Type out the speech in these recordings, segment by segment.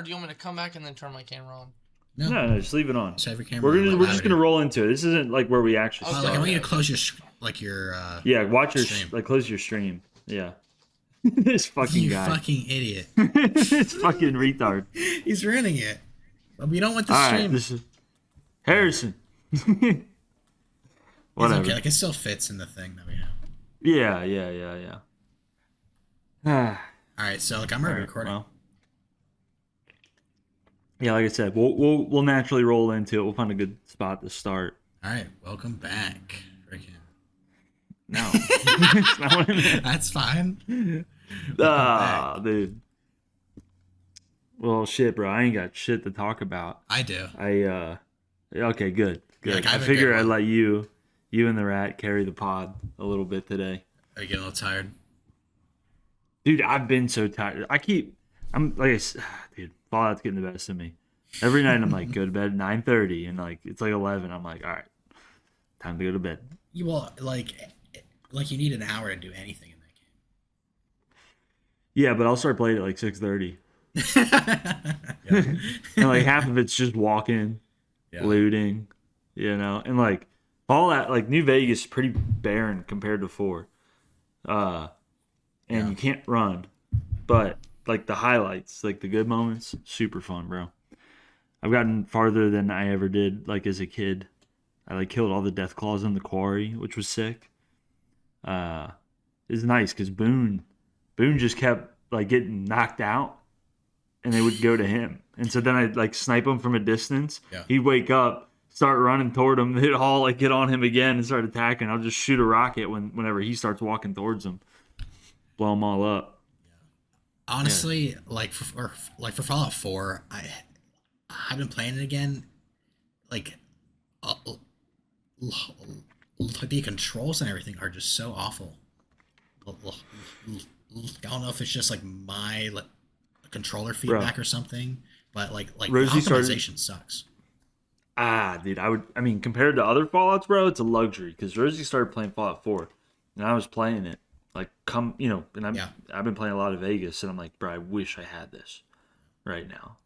or do you want me to come back and then turn my camera on? No, just leave it on. So every camera. We're just gonna roll into it. This isn't like where we actually start. Like, I want you to close your yeah, watch your stream. close your stream. Yeah. This fucking guy. You fucking idiot. This fucking retard. He's ruining it. But we don't want the All stream. right, this is Harrison. Whatever. Okay, like it still fits in the thing that we have. Yeah. All right, so like I'm already recording. Well. Yeah, like I said, we'll naturally roll into it. We'll find a good spot to start. All right, welcome back. Freaking. No, that's not what I meant. That's fine. Dude. Well, shit, bro. I ain't got shit to talk about. I do. Okay, good. Like, I figure I'd let you and the rat carry the pod a little bit today. Are you getting a little tired? Dude, I've been so tired. I'm like I said, dude, Fallout's getting the best of me. Every night I'm like, go to bed at 9:30, and like it's like 11. I'm like, all right, time to go to bed. You will like you need an hour to do anything in that game. Yeah, but I'll start playing at like 6:30. And like half of it's just walking, looting, and like Fallout, like New Vegas is pretty barren compared to 4. And you can't run, but like the highlights, like the good moments, super fun, bro. I've gotten farther than I ever did, like as a kid. I like killed all the death claws in the quarry, which was sick. It's nice because Boone just kept like getting knocked out, and they would go to him, and so then I'd like snipe him from a distance. Yeah. He'd wake up, start running toward him, hit all like get on him again, and start attacking. I'll just shoot a rocket whenever he starts walking towards him. Blow them all up. Honestly, like for Fallout 4, I've been playing it again. Like, the controls and everything are just so awful. I don't know if it's just like my controller feedback or something, but like the optimization sucks. Dude, I mean, compared to other Fallouts, bro, it's a luxury because Rosie started playing Fallout 4, and I was playing it. Like, and I've been playing a lot of Vegas, and I'm like, bro, I wish I had this right now.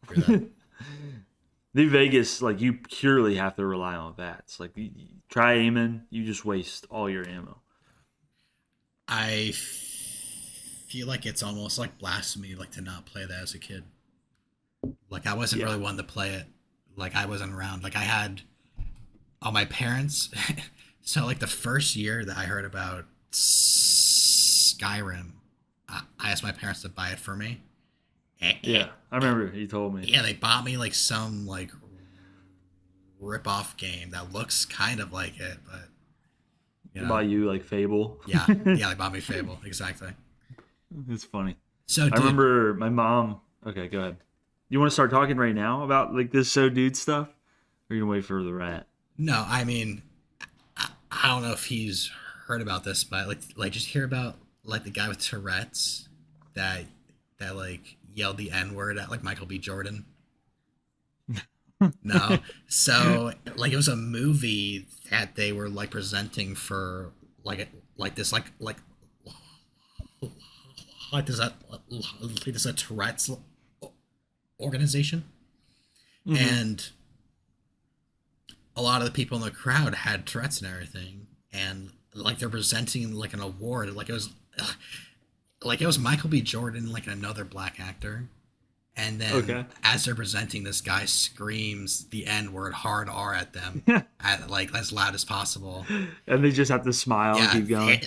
New Vegas, like, you purely have to rely on VATS. Like, you try aiming, you just waste all your ammo. I feel like it's almost like blasphemy, like, to not play that as a kid. Like, I wasn't really one to play it. Like, I wasn't around. Like, I had all my parents. So, like, the first year that I heard about Skyrim, I asked my parents to buy it for me. Yeah, I remember you told me. Yeah, they bought me like some like rip-off game that looks kind of like it, but they bought you like Fable. Yeah, they bought me Fable, exactly. It's funny. So I remember my mom. Okay, go ahead. You want to start talking right now about like this dude stuff, or you gonna wait for the rat? No, I mean, I don't know if he's heard about this, but like just hear about like the guy with Tourette's that like yelled the N-word at like Michael B. Jordan. No, so like it was a movie that they were like presenting for like this Tourette's organization, and a lot of the people in the crowd had Tourette's and everything, and like they're presenting like an award, like it was Michael B. Jordan, like another black actor, and then as they're presenting, this guy screams the N-word hard R at them at like as loud as possible, and they just have to smile and keep going.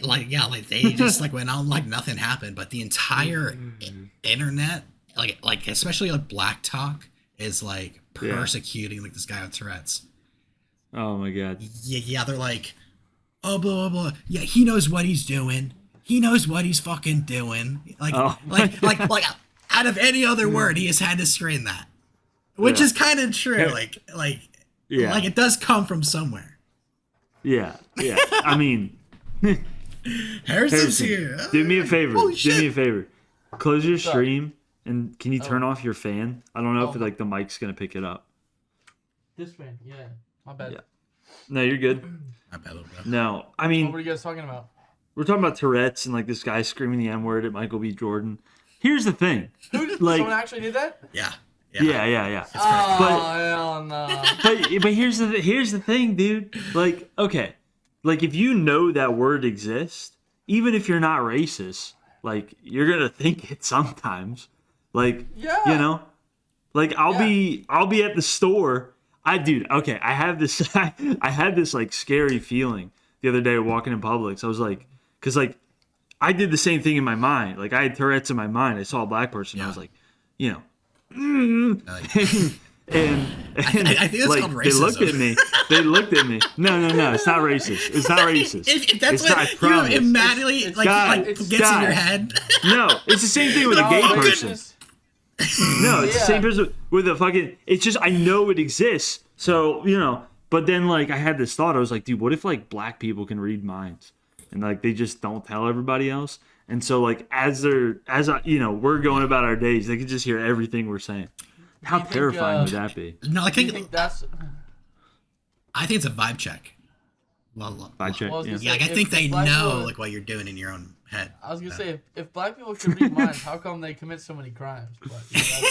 They just like went on like nothing happened, but the entire internet, like especially like Black Talk, is like persecuting like this guy with Tourette's. Oh my god. Yeah, they're like, oh blah blah blah. Yeah, he knows what he's doing. He knows what he's fucking doing. Like out of any other word, he has had to scream that, which is kind of true. Like it does come from somewhere. Yeah. I mean, Harrison's here. Do me a favor. Close your stream, and can you turn off your fan? I don't know if like the mic's gonna pick it up. This fan, yeah. My bad. Yeah. No, you're good. My bad, little bro. No, I mean, what were you guys talking about? We're talking about Tourette's and like this guy screaming the N-word at Michael B. Jordan. Here's the thing. Someone actually did that? Yeah. Yeah. Oh, hell no. But here's the thing, dude. Like, okay, like if you know that word exists, even if you're not racist, like you're gonna think it sometimes. Like, Yeah. you know, like I'll be at the store. I have this I had this like scary feeling the other day walking in Publix. I was like, because like I did the same thing in my mind. Like I had Tourette's in my mind. I saw a black person. I was like, you know. And I think that's like, called racism. They looked at me. No, it's not racist. It's not racist. If that's it's what not, you immediately gets in your head. No, it's the same thing with a gay person. No, it's the same person with a fucking. It's just I know it exists. So you know, but then like I had this thought. I was like, dude, what if like black people can read minds and like they just don't tell everybody else? And so like we're going about our days, they can just hear everything we're saying. How terrifying would that be? No, I think it's a vibe check. Vibe check. Yeah, like I think they know like what you're doing in your own head. I was gonna say if black people could read minds, how come they commit so many crimes? But,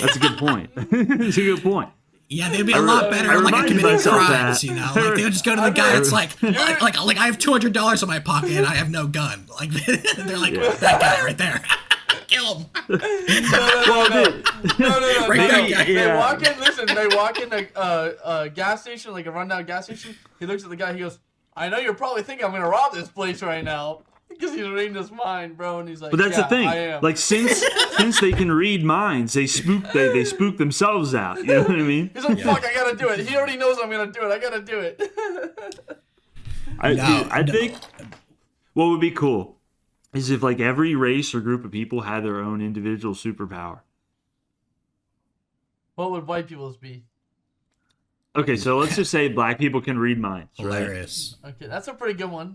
that's a good point. That's a good point. Yeah, they'd be a lot better at like committing crimes, you know. Like they would just go to the guy that's like I have $200 in my pocket and I have no gun. Like they're like that guy right there. Kill him. No. They walk in. Listen, they walk in a gas station, like a rundown gas station. He looks at the guy. He goes, "I know you're probably thinking I'm gonna rob this place right now." Because he's reading his mind, bro, and he's like, but that's the thing. I am. Like since they can read minds, they spook themselves out. You know what I mean? He's like, fuck, I gotta do it. He already knows I'm gonna do it. I gotta do it. I think what would be cool is if like every race or group of people had their own individual superpower. What would white people's be? Okay, so let's just say black people can read minds. Hilarious. Right? Okay, that's a pretty good one.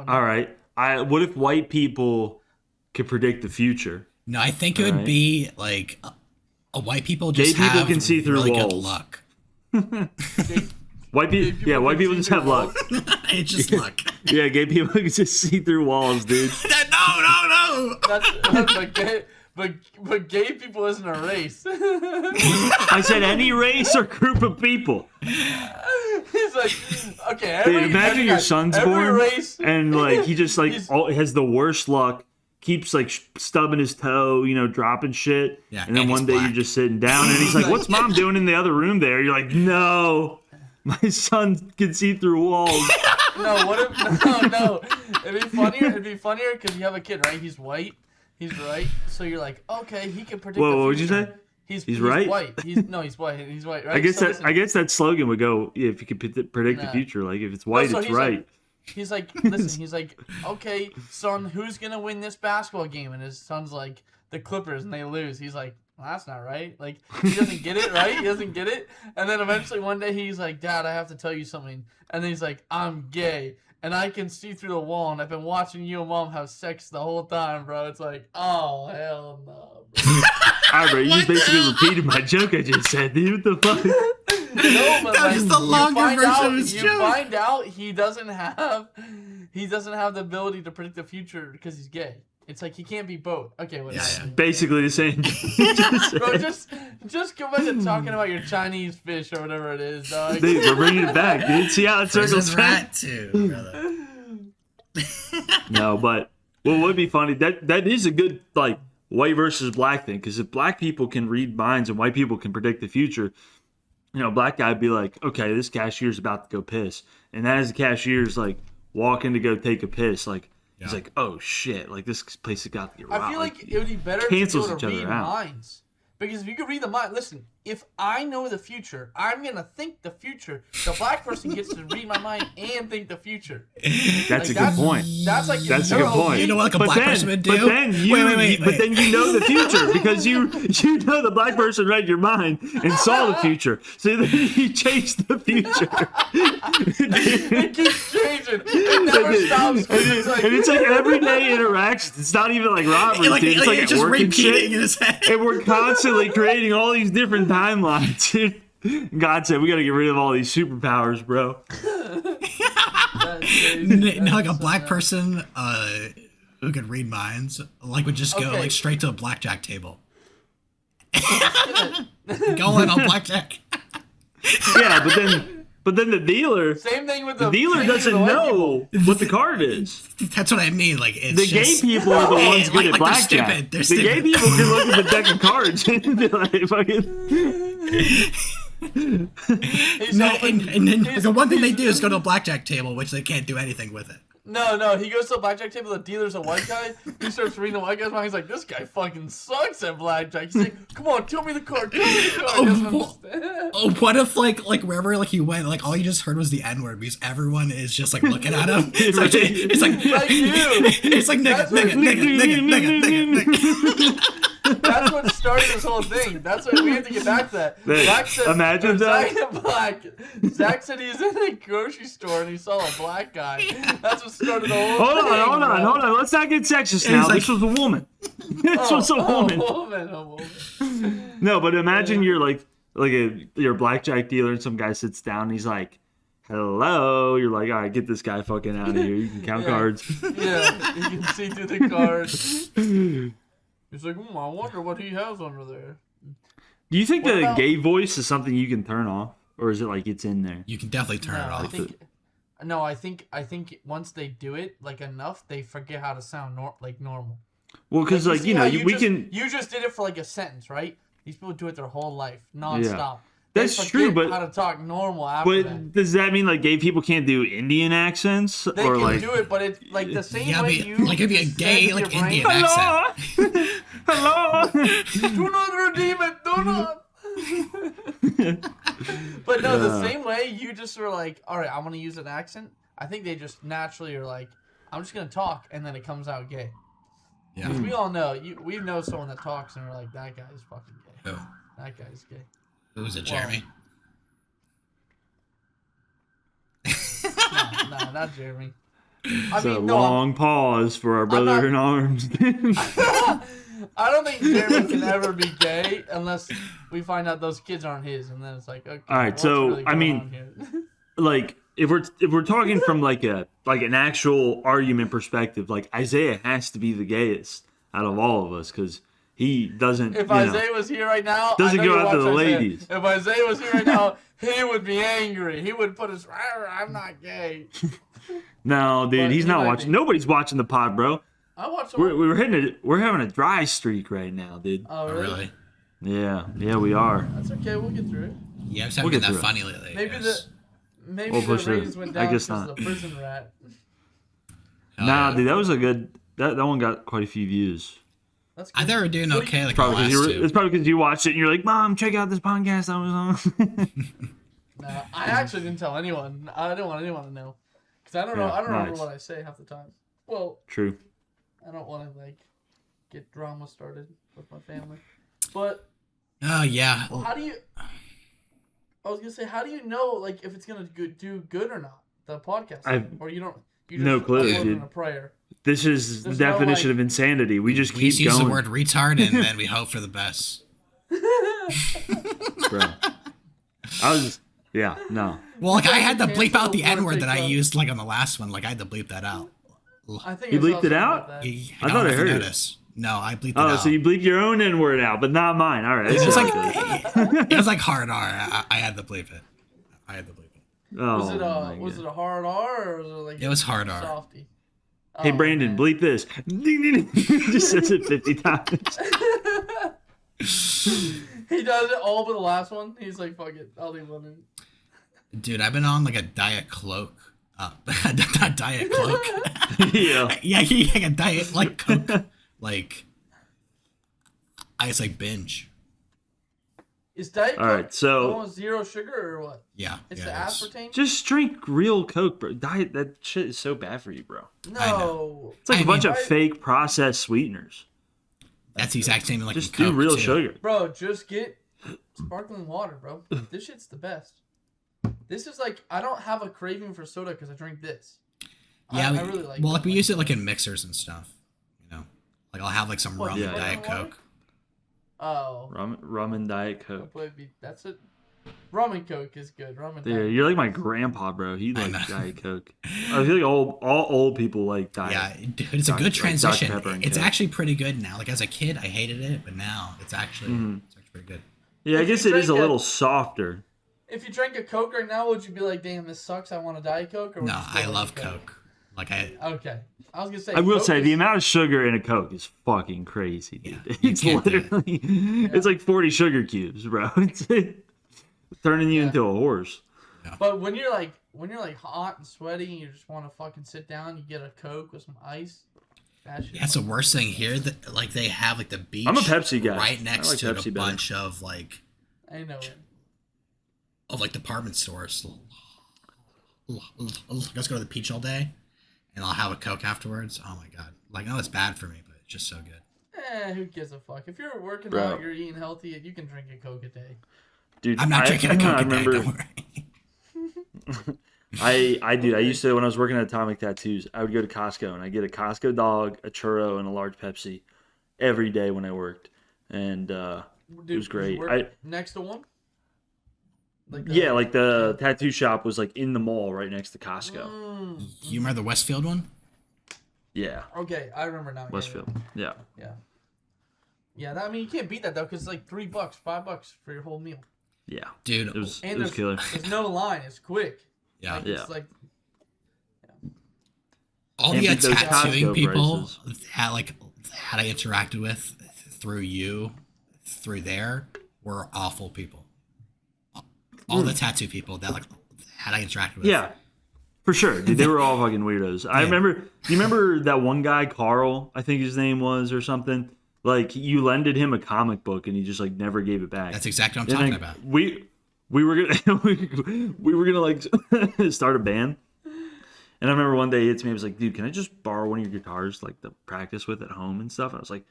All right. What if white people could predict the future? No, I think it would be like a white people just gay people have can see through really walls. Good luck. White people just have luck. It's just luck. Yeah, gay people can just see through walls, dude. No. But gay people isn't a race. I said any race or group of people. He's like, okay. Dude, imagine your son's born and like he just like has the worst luck. Keeps like stubbing his toe, you know, dropping shit. Yeah, and then one day you're just sitting down and he's like, "What's mom doing in the other room there?" You're like, "No, my son can see through walls." No. It'd be funnier because you have a kid, right? He's white. He's right. So you're like, okay, he can predict. Whoa, what would you say? He's right. White. He's white. He's white, right? I guess that slogan would go if you could predict the future. Like if it's white, it's right. Like, he's like, listen. He's like, okay, son, who's gonna win this basketball game? And his son's like, the Clippers, and they lose. He's like, well, that's not right. Like he doesn't get it, right? He doesn't get it. And then eventually one day he's like, Dad, I have to tell you something. And then he's like, I'm gay. And I can see through the wall, and I've been watching you and Mom have sex the whole time, bro. It's like, oh, hell no, bro. Alright, bro, you just basically repeated my joke I just said, dude. What the fuck? No, but that was the longer version of his joke. You find out he doesn't have the ability to predict the future because he's gay. It's like he can't be both. Okay, whatever. Yeah. Basically the same. Bro, just go back to talking about your Chinese fish or whatever it is, dog. Dude, we're bringing it back, dude. See how it circles back? Too, brother. No, but what would be funny, that is a good like white versus black thing, because if black people can read minds and white people can predict the future, you know, black guy would be like, okay, this cashier's about to go piss. And as the cashier's like walking to go take a piss, like he's like, oh shit, like this place has got to get robbed. I feel like it would be better to be able to read minds. Because if you could read the mind, listen, if I know the future, I'm going to think the future. The black person gets to read my mind and think the future. That's a good point. That's a good point. You know what like a black person would do? But then you know the future because you know the black person read your mind and saw the future. So then you changed the future. It keeps changing. It never stops. And it's like everyday interactions. It's not even like robbery. It's like just work and shit. In his head. And we're constantly creating all these different timelines, dude. God said we got to get rid of all these superpowers, bro. Now, like a black person who could read minds, like would just go like straight to a blackjack table, Going on blackjack. Yeah, but then the dealer. Same thing with The dealer doesn't know what the card is. That's what I mean. Like it's The just, gay people are the ones good at blackjack. They're the stupid. gay people can look at the deck of cards and be like, fucking. And then the one thing they do is go to a blackjack table, which they can't do anything with it. No, he goes to a blackjack table, the dealer's a white guy, he starts reading the white guy's mind, he's like, this guy fucking sucks at blackjack. He's like, come on, tell me the card, tell me the card. He doesn't understand. What if like wherever like he went, like all you just heard was the N-word because everyone is just like looking at him. It's like Like you. it's like nigga. That's what started this whole thing. That's why we have to get back to that. Black said, imagine that. Zach said he's in a grocery store and he saw a black guy. That's what started the whole Hold thing. on. Let's not get sexist now. like- This was a woman. This was a woman. A woman. No, but imagine you're you're a blackjack dealer and some guy sits down and he's like, hello. You're like, all right, get this guy fucking out of here. You can count cards. Yeah, you can see through the cards. He's like, I wonder what he has under there. Do you think the gay voice is something you can turn off? Or is it like it's in there? You can definitely turn it off. I think once they do it like enough, they forget how to sound normal. Well, because like you know, we can. You just did it for like a sentence, right? These people do it their whole life, nonstop. Yeah. They That's forget true, but how to talk normal after that. But does that mean like gay people can't do Indian accents? They or can like do it, but it's like the same Yeah, way but you like it'd be a gay said like with your brain, Indian accent. Hello. Do not redeem it. Do not. But no, the same way you just were like, all right, I'm gonna use an accent. I think they just naturally are like, I'm just gonna talk, and then it comes out gay. Yeah. We all know we know someone that talks, and we're like, that guy's fucking gay. Oh. That guy's gay. Who was it, Jeremy? No, not Jeremy. It's a long pause for our brother not- in arms. I don't think Jeremy can ever be gay unless we find out those kids aren't his, and then it's like, okay. All right, what's so, really I going mean- on here? Like if we're talking from like an actual argument perspective, like Isaiah has to be the gayest out of all of us because he doesn't. If Isaiah was here right now, doesn't I know go you out to watch the Isaiah. ladies. If Isaiah was here right now, he would be angry. He would put his, I'm not gay. No, dude, But he's he not might watching. be. Nobody's watching the pod, bro. I watch. We're having a dry streak right now, dude. Oh, really? Yeah, we are. That's okay. We'll get through it. Yeah, I just haven't We'll been get that through funny lately. Maybe We'll the push it. ratings went I down guess because of not. the prison rat. Nah, dude, that was a good. That one got quite a few views. That's I good. thought we were doing okay like the Probably last because two. it's probably because you watched it and you're like, Mom, check out this podcast I was on. No, I actually didn't tell anyone. I didn't want anyone to know because I don't know. Yeah, I don't remember nice. what I say half the time. Well, True. I don't want to like get drama started with my family. But Oh yeah. how do you? I was gonna say, how do you know like if it's gonna do good or not? The podcast, or you don't? You just no clue, upload it dude. in a prayer. This is There's the no, definition like- of insanity. We just We keep just use going, the word retard and then we hope for the best. bro. I was, yeah, no. Well, like I had to Cancel bleep out the the word N-word that I TikTok. used like on the last one. Like I had to bleep that out. I think You I saw bleeped it something out? about that. I I don't thought know I if you heard it. noticed. No, I bleeped it Oh, out. so you bleep your own N word out, but not mine. All right. It that's was all like good. it was like hard R. I had to bleep it. I had to bleep it. Oh, Was it my was God. it a hard R or was it like It was hard a R. softy? Hey, Oh, Brandon, man. bleep this. Just says it 50 times. He does it all but the last one. He's like, fuck it, I'll leave one in. Dude, I've been on like a diet cloak. Not diet cloak. Yeah. yeah, like a diet like coke. Like I just like binge. Is Diet All right, Coke so- almost zero sugar or what? Yeah. It's yeah, the it is. aspartame? Just drink real Coke, bro. Diet, that shit is so bad for you, bro. I No. It's like I a bunch mean- of fake processed sweeteners. That's the exact same like Just in do Coke, real too. sugar. Bro, just get sparkling water, bro. This shit's the best. This is like, I don't have a craving for soda because I drink this. Yeah, I really like well, that. like we use it like in mixers and stuff. You know, like I'll have like some What, rum yeah. and diet sparkling water? coke. Oh. Rum and Diet Coke. That's it. Rum and Coke is good. Rum and Yeah, Diet you're like my grandpa, bro. He I likes know. Diet Coke. I feel like all old people like Diet. Yeah, dude, it's a Dr. good like Dr. transition. Pepper and It's Coke. actually pretty good now. Like as a kid, I hated it, but now it's actually, Mhm. it's actually pretty good. Yeah, I If guess you it is a drink little softer. If you drank a Coke right now, would you be like, "Damn, this sucks. I want a Diet Coke"? Or would No, you still I like love a Coke. Like I Okay, I was gonna say. I will Coke say the is- amount of sugar in a Coke is fucking crazy, dude. Yeah, you It's can't do it. literally, it's like 40 sugar cubes, bro. It's turning you Yeah. into a horse. But when you're like hot and sweaty, and you just want to fucking sit down, you get a Coke with some ice. That's the worst thing here. That like they have like the beach. I'm a Pepsi guy. right I next like to Pepsi a better. bunch of like department stores. Let's go to the beach all day, and I'll have a Coke afterwards. Oh my god! Like, no, it's bad for me, but it's just so good. Who gives a fuck? If you're working Bro. out, you're eating healthy, you can drink a Coke a day. Dude, I'm not drinking a Coke I a day. remember, Don't worry. I used to, when I was working at Atomic Tattoos, I would go to Costco and I get a Costco dog, a churro, and a large Pepsi every day when I worked. And it was great. Next to one? Like the tattoo shop was like in the mall right next to Costco. You remember the Westfield one? Yeah. Okay, I remember now. Westfield. Yeah. Yeah, I mean, you can't beat that, though, because it's like $3, $5 for your whole meal. Yeah. Dude. It was And killer. there's no line. It's quick. Yeah. Like, it's like... All Can't the beat those tattooing Costco people prices. that I interacted with through there were awful people. All the tattoo people that I interacted with. Yeah. For sure, dude. They were all fucking weirdos. I remember. Do you remember that one guy, Carl? I think his name was, or something. Like, you lended him a comic book and he just like never gave it back. That's exactly what And I'm then talking about. We were gonna we were gonna like start a band. And I remember one day he hits me. I was like, dude, can I just borrow one of your guitars like to practice with at home and stuff? I was like,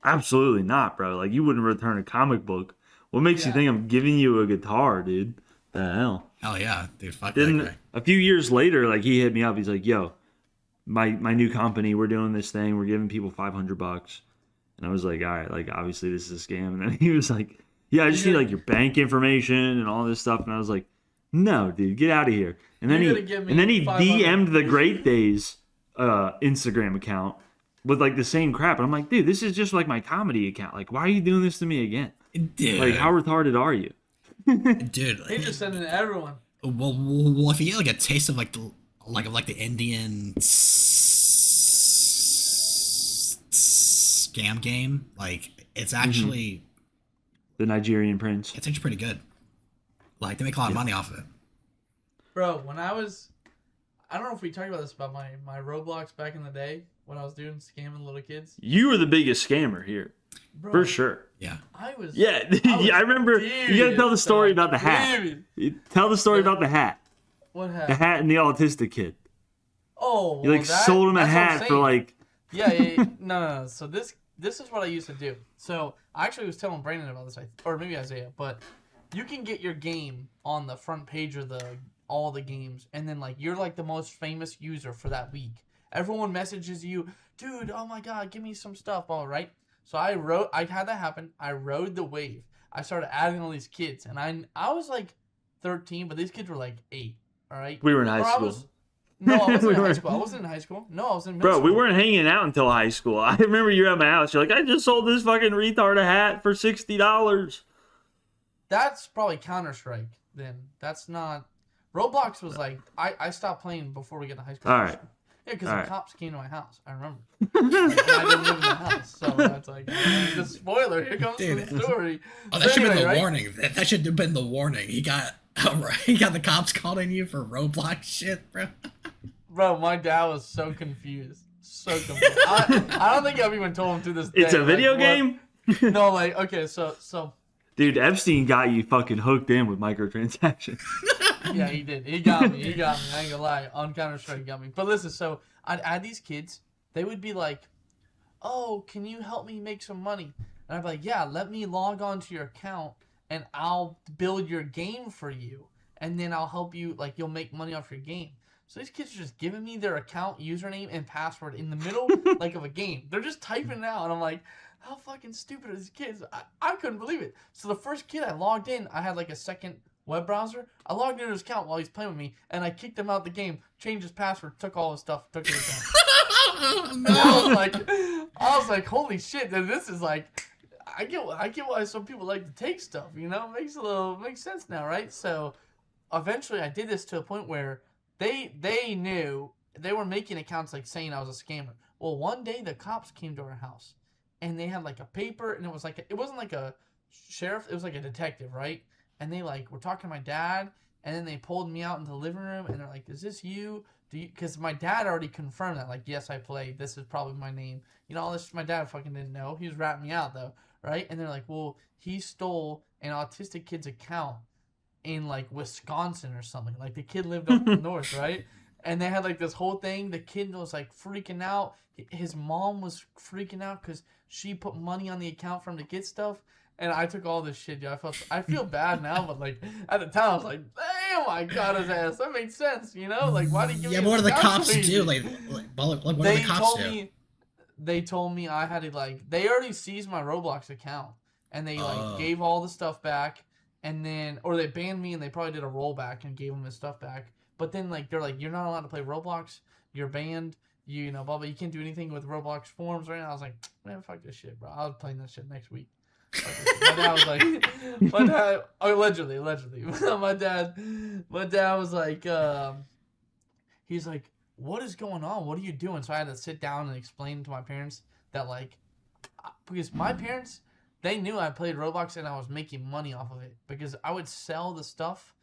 absolutely not, bro. Like, you wouldn't return a comic book. What makes you think I'm giving you a guitar, dude? The hell? Hell yeah, dude. Fuck Then that guy. a few years later, like, he hit me up. He's like, yo, my new company, we're doing this thing. We're giving people $500. And I was like, all right, like, obviously this is a scam. And then he was like, yeah, I just need like your bank information and all this stuff. And I was like, no, dude, get out of here. And then You're gonna give me he $500. DM'd the Great Days Instagram account with like the same crap. And I'm like, dude, this is just like my comedy account. Like, why are you doing this to me again? Dude. Like, how retarded are you? Dude. He just sent it to everyone. Well, if you get like a taste of like the Indian scam game, like it's actually The Nigerian Prince. it's actually pretty good. Like they make a lot of money off of it. Bro, when I don't know if we talked about this, about my Roblox back in the day, when I was doing scamming little kids. You were the biggest scammer here. Bro, For sure. Yeah. I was... Yeah, was I remember. You gotta tell the story about the hat. Tell the story about the hat. What The happened? hat and the autistic kid. Oh, You like sold him a that's what I'm hat for saying. like. Yeah. No. So this is what I used to do. So I actually was telling Brandon about this, or maybe Isaiah, but you can get your game on the front page of all the games, and then like you're like the most famous user for that week. Everyone messages you, dude. Oh my god, give me some stuff. All right. So I had that happen. I rode the wave. I started adding all these kids, and I was like 13, but these kids were like 8. All right. We were in high school. No, I wasn't in high school. I wasn't in high school. No, I was in middle Bro, school. we weren't hanging out until high school. I remember you were at my house. You're like, I just sold this fucking retard a hat for $60. That's probably Counter-Strike then. That's not... Roblox was like... I stopped playing before we get to high school. All right. Yeah, because All the right. cops came to my house. I remember. And I didn't live in the house. So that's like... the spoiler. Here comes Dude. the story. Oh, that should have been the Anyway, right? warning. That should have been the warning. He got the cops calling you for Roblox shit, bro. Bro, my dad was so confused. So confused. I don't think I've even told him to this day. It's a like, video what- game? No, like, okay, so... Dude, Epstein got you fucking hooked in with microtransactions. Yeah, he did. He got me. I ain't gonna lie. On Counter-Strike, he got me. But listen, so I'd add these kids. They would be like, oh, can you help me make some money? And I'd be like, yeah, let me log on to your account and I'll build your game for you. And then I'll help you, like, you'll make money off your game. So these kids are just giving me their account, username, and password in the middle, like, of a game. They're just typing it out. And I'm like, how fucking stupid are these kids? I couldn't believe it. So the first kid I logged in, I had, like, a second web browser. I logged into his account while he's playing with me, and I kicked him out the game, changed his password, took all his stuff, took his account. And I was like, holy shit, dude, this is like, I get why some people like to take stuff. You know, makes sense now, right? So eventually, I did this to a point where they knew they were making accounts like saying I was a scammer. Well, one day the cops came to our house, and they had like a paper, and it was like it wasn't like a sheriff, it was like a detective, right? And they like were talking to my dad, and then they pulled me out into the living room, and they're like, "Is this you? Do you?" Because my dad already confirmed that, like, yes, I played. This is probably my name. You know, all this my dad fucking didn't know. He was ratting me out though, right? And they're like, "Well, he stole an autistic kid's account in like Wisconsin or something. Like the kid lived up north, right?" And they had like this whole thing. The kid was like freaking out. His mom was freaking out because she put money on the account for him to get stuff. And I took all this shit, dude. I feel bad now, but like at the time I was like, damn, I got his ass. That makes sense, you know? Like, why did he give me? Yeah, what do the cops do? Like what do the cops do? They told me I had to like. They already seized my Roblox account, and they like gave all the stuff back, and then or they banned me, and they probably did a rollback and gave him his stuff back. But then like they're like, you're not allowed to play Roblox. You're banned. You know, blah blah. You can't do anything with Roblox forums right now. I was like, man, fuck this shit, bro. I was playing that shit next week. My dad was like, allegedly. my dad was like, he's like, what is going on? What are you doing? So I had to sit down and explain to my parents that like, because my parents, they knew I played Roblox and I was making money off of it because I would sell the stuff,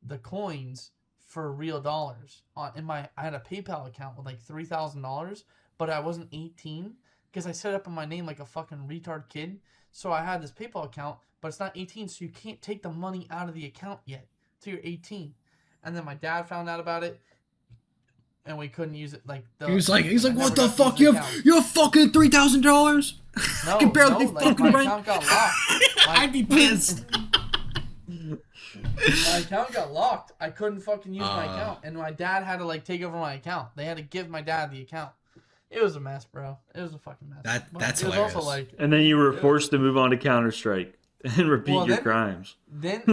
the coins for real dollars. I had a PayPal account with like $3,000, but I wasn't 18 because I set up in my name like a fucking retard kid. So I had this PayPal account, but it's not 18, so you can't take the money out of the account yet till you're 18. And then my dad found out about it, and we couldn't use it. Like he was like, what the fuck? You have fucking $3,000? No, I can barely like, fucking my account got locked. I'd be pissed. My account got locked. I couldn't fucking use my account, and my dad had to like take over my account. They had to give my dad the account. It was a mess, bro. It was a fucking mess. That's hilarious. Also like, and then you were forced to move on to Counter-Strike and repeat your crimes. Then,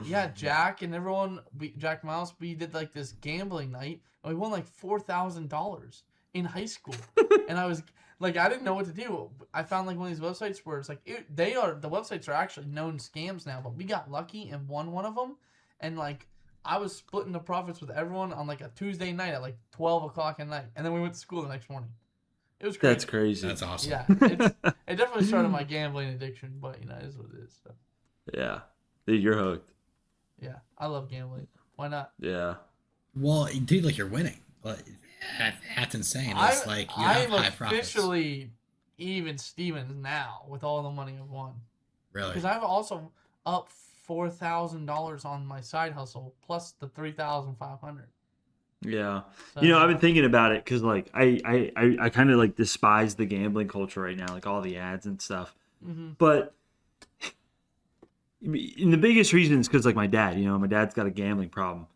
yeah, Jack and everyone, Jack Mouse, we did like this gambling night, and we won like $4,000 in high school. And I was like, I didn't know what to do. I found like one of these websites where it's like, the websites are actually known scams now, but we got lucky and won one of them, and like, I was splitting the profits with everyone on like a Tuesday night at like 12 o'clock at night. And then we went to school the next morning. It was crazy. That's crazy. That's awesome. Yeah. It definitely started my gambling addiction, but you know, it is what it is. So. Yeah. Dude, you're hooked. Yeah. I love gambling. Why not? Yeah. Well, dude, like you're winning. That's insane. It's like you have high profits. I'm officially even Stevens now with all the money I've won. Really? Because I've also up $4,000 on my side hustle plus the $3,500. Yeah. So, you know, I've been thinking about it because like I kind of like despise the gambling culture right now, like all the ads and stuff. Mm-hmm. But and the biggest reason is because like my dad's got a gambling problem.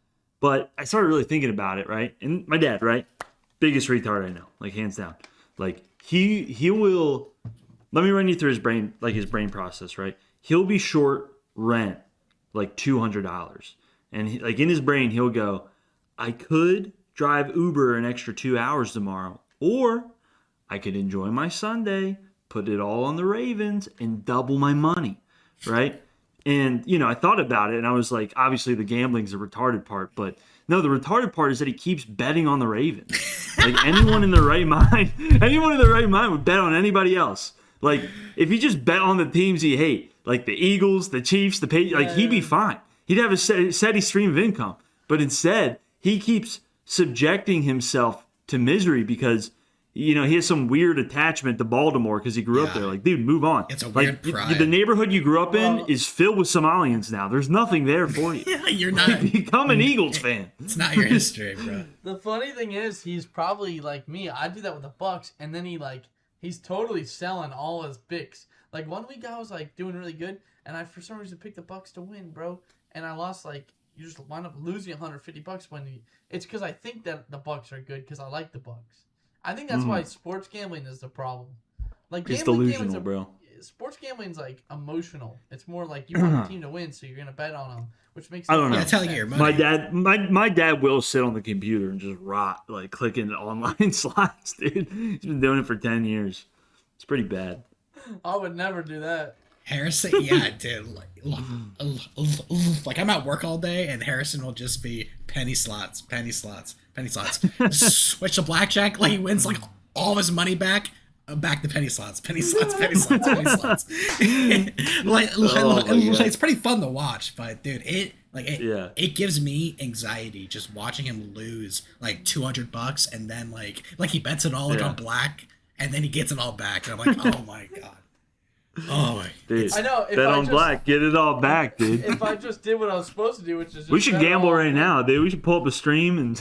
But I started really thinking about it, right? And my dad, right? Biggest retard I know, like hands down. Like he will. Let me run you through his brain process, right? He'll be short rent like $200, and like in his brain he'll go, I could drive Uber an extra 2 hours tomorrow, or I could enjoy my Sunday, put it all on the Ravens, and double my money, right? And you know, I thought about it, and I was like, obviously the gambling's the retarded part, but no, the retarded part is that he keeps betting on the Ravens. Like anyone in their right mind would bet on anybody else. Like if he just bet on the teams he hate, like the Eagles, the Chiefs, the Patriots, like he'd be fine. He'd have a steady stream of income. But instead, he keeps subjecting himself to misery because, you know, he has some weird attachment to Baltimore because he grew up there. Like, dude, move on. It's a weird pride. The neighborhood you grew up in is filled with Somalians now. There's nothing there for you. Yeah, you're not. Like, become an Eagles fan. It's not your history, bro. The funny thing is, he's probably like me. I do that with the Bucks, and then he's totally selling all his picks. Like, one week I was, like, doing really good, and I, for some reason, picked the Bucks to win, bro. And I lost, like, you just wind up losing $150 when it's because I think that the Bucks are good because I like the Bucks. I think that's why sports gambling is the problem. Like, it's delusional, bro. Sports gambling's, like, emotional. It's more like you want the team to win, so you're going to bet on them, which makes I don't know. Yeah, that's how you get your money. My dad will sit on the computer and just rot, like, clicking online slots, dude. He's been doing it for 10 years. It's pretty bad. I would never do that. Harrison, yeah, dude. Like I'm at work all day, and Harrison will just be penny slots. Switch to blackjack, like he wins like all of his money back. Back to penny slots. It's pretty fun to watch, but dude, it gives me anxiety just watching him lose like $200, and then like he bets it all like on black, and then he gets it all back, and I'm like, oh my god. Oh my! Dude, I know. Bet on black, get it all back, dude. If I just did what I was supposed to do, which is just we should gamble right now, dude. We should pull up a stream and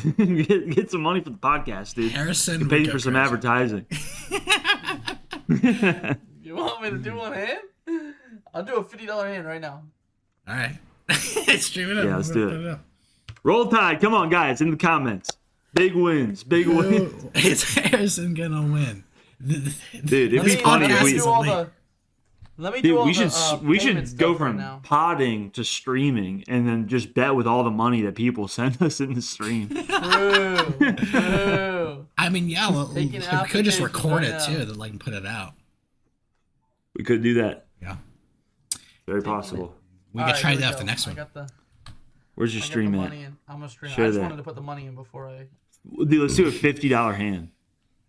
get some money for the podcast, dude. Harrison pay for some advertising. You want me to do one hand? I'll do a $50 hand right now. All right, stream it up. Yeah, let's do it. Roll Tide, come on, guys, in the comments. Big wins. Is Harrison gonna win? Dude, it'd be funny if we. Let me do all we should go from podding to streaming, and then just bet with all the money that people send us in the stream. True. I mean, yeah, we could just record it too, then like put it out. We could do that. Yeah, very possible. We could try that for the next one. Where's your stream at? I'm gonna stream. I just wanted to put the money in before I. Dude, let's do a $50 hand.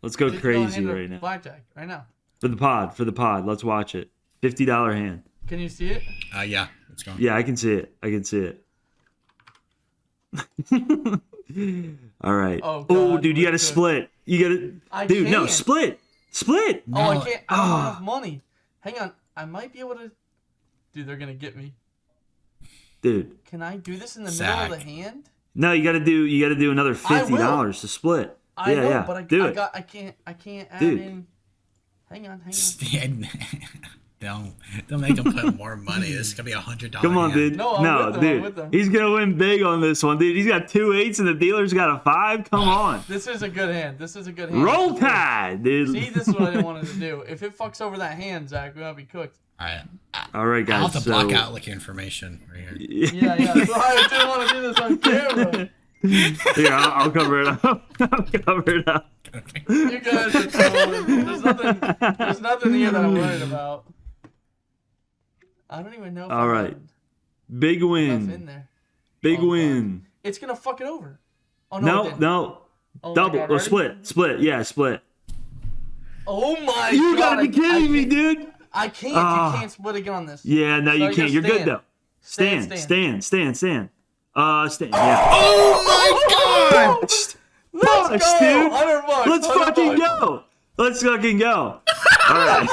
Let's go crazy right now. Blackjack right now. For the pod. Let's watch it. $50 hand. Can you see it? Yeah. Let's go. Yeah, I can see it. All right. Oh, God, dude, you gotta split. No, split. No. Oh, I can't. I don't have enough money. Hang on. I might be able to. Dude, they're gonna get me. Dude. Can I do this in the middle of the hand? No, you gotta do another $50 to split. I know, but I can't add in. Hang on. Don't make him put more money. This is gonna be $100. Come on, dude. No, dude. He's gonna win big on this one, dude. He's got 2 8s and the dealer's got a 5. Come on. This is a good hand. Roll Tide, dude. See, this is what I didn't want to do. If it fucks over that hand, Zach, we're gonna be cooked. All right, guys. I'll have to block out like information right here. Yeah. So I didn't want to do this on camera. Here, I'll cover it up. You guys are trolling. There's nothing here that I'm worried about. I don't even know if all right. Big win. In there. Big win. God. It's going to fuck it over. Oh, no. Oh, double. Split. Yeah, split. Oh, my God. You got to be kidding me, dude. I can't. You can't split again on this. Yeah, no, you can't. You're good, though. Stand. Yeah. Oh, my God. Let's go. Dude. $100. Let's fucking go. All right.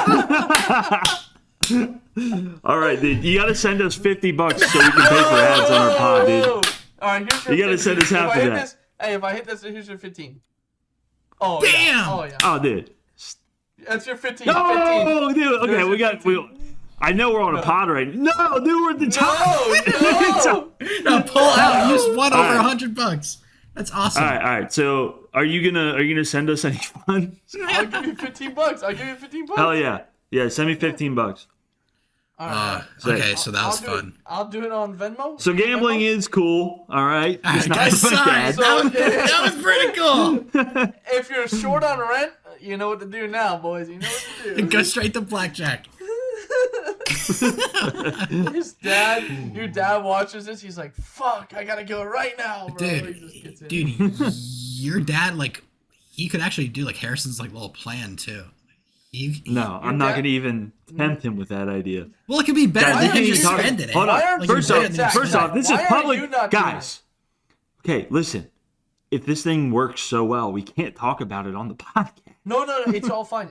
All right, dude. You gotta send us $50 so we can pay for ads on our pod, dude. All right, here's your. You gotta send us half of that. If I hit this, here's your 15. Oh damn! Yeah. Oh yeah. Oh, dude. That's your 15. No, dude. Okay, I know we're on a pod right now. No, dude, we're at the top. No, pull out. You just won over $100. That's awesome. All right. So, are you gonna send us any funds? I'll give you $15. Hell yeah. Yeah, send me $15. Okay, so that was fun. I'll do it on Venmo. So gambling is cool, all right? It's not that was pretty cool. If you're short on rent, you know what to do now, boys. You know what to do. Go straight to blackjack. Your dad watches this. He's like, "Fuck, I gotta go right now, bro." Dude, your dad he could actually do Harrison's little plan too. I'm not gonna even tempt him with that idea. Well, it could be better than just spending it. Hold on. First off, this is public, guys. Okay, listen. If this thing works so well, we can't talk about it on the podcast. No, it's all fine.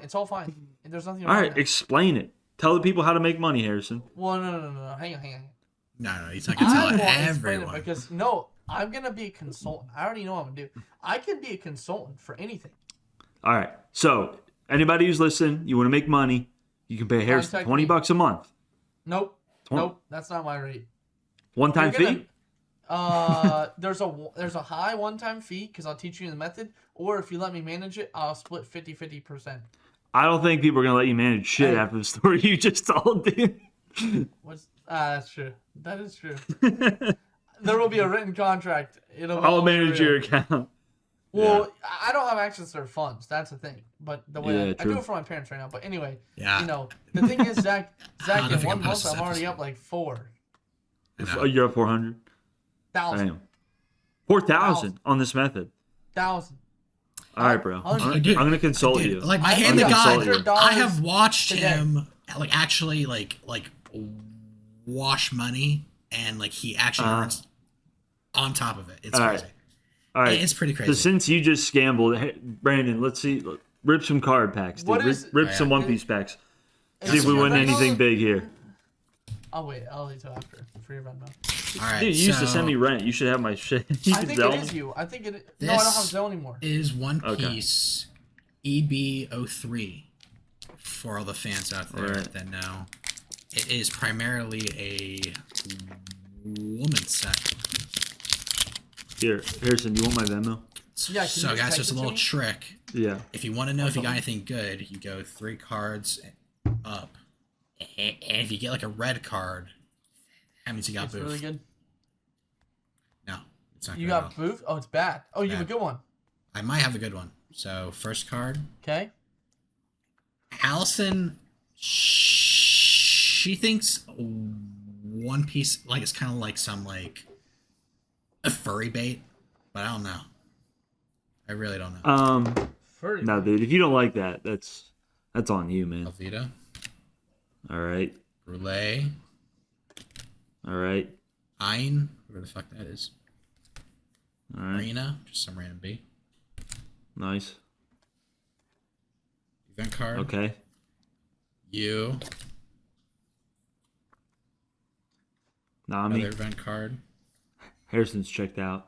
There's nothing wrong. All right, explain it. Tell the people how to make money, Harrison. Well, no. Hang on. No, he's not gonna tell everyone. Because I'm gonna be a consultant. I already know what I'm gonna do. I can be a consultant for anything. All right, so. Anybody who's listening, you want to make money, you can pay Harrison $20 a month. Nope, that's not my rate. One-time fee? There's a high one-time fee because I'll teach you the method, or if you let me manage it, I'll split 50%. I don't think people are gonna let you manage shit after the story you just told, dude. That's true. That is true. There will be a written contract. I'll manage your account. Well, I don't have access to their funds. That's the thing. But the way I do it for my parents right now. But anyway, the thing is, Zach, in 1 month, I'm already up like 4. You're up 400. 1,000. 4,000 on this method. 1,000. All right, bro. I'm gonna consult you. Like my hand to God, I have watched him like actually like wash money, and like he actually earns on top of it. It's crazy. All right, it's pretty crazy. So since you just scambled, hey, Brandon, let's see. Rip some card packs, dude. Rip some One Piece packs. See if we win anything big here. I'll wait. I'll wait till after for your Venmo. All right, dude, you used to send me rent. You should have my shit. I think it is you. I think it. No, I don't have Zelle anymore. Is One Piece EB03 for all the fans out there that know. It is primarily a woman's set. Here, Harrison, you want my Venmo? Yeah. So, guys, just a little trick. Yeah. If you want to know if you got anything good, you go 3 cards up, and if you get like a red card, that means you got boof. Really good. No, it's not. You good got boof? Oh, it's bad. Oh, you have a good one. I might have a good one. So first card. Okay. Allison. She thinks One Piece like it's kind of like some like a furry bait, but I don't know. I really don't know. Furry. No, dude. If you don't like that, that's on you, man. Alvita. All right. Roulette. All right. Ein. Whatever the fuck that is. All right. Marina. Just some random B. Nice. Event card. Okay. You. Nami. Another event card. Harrison's checked out.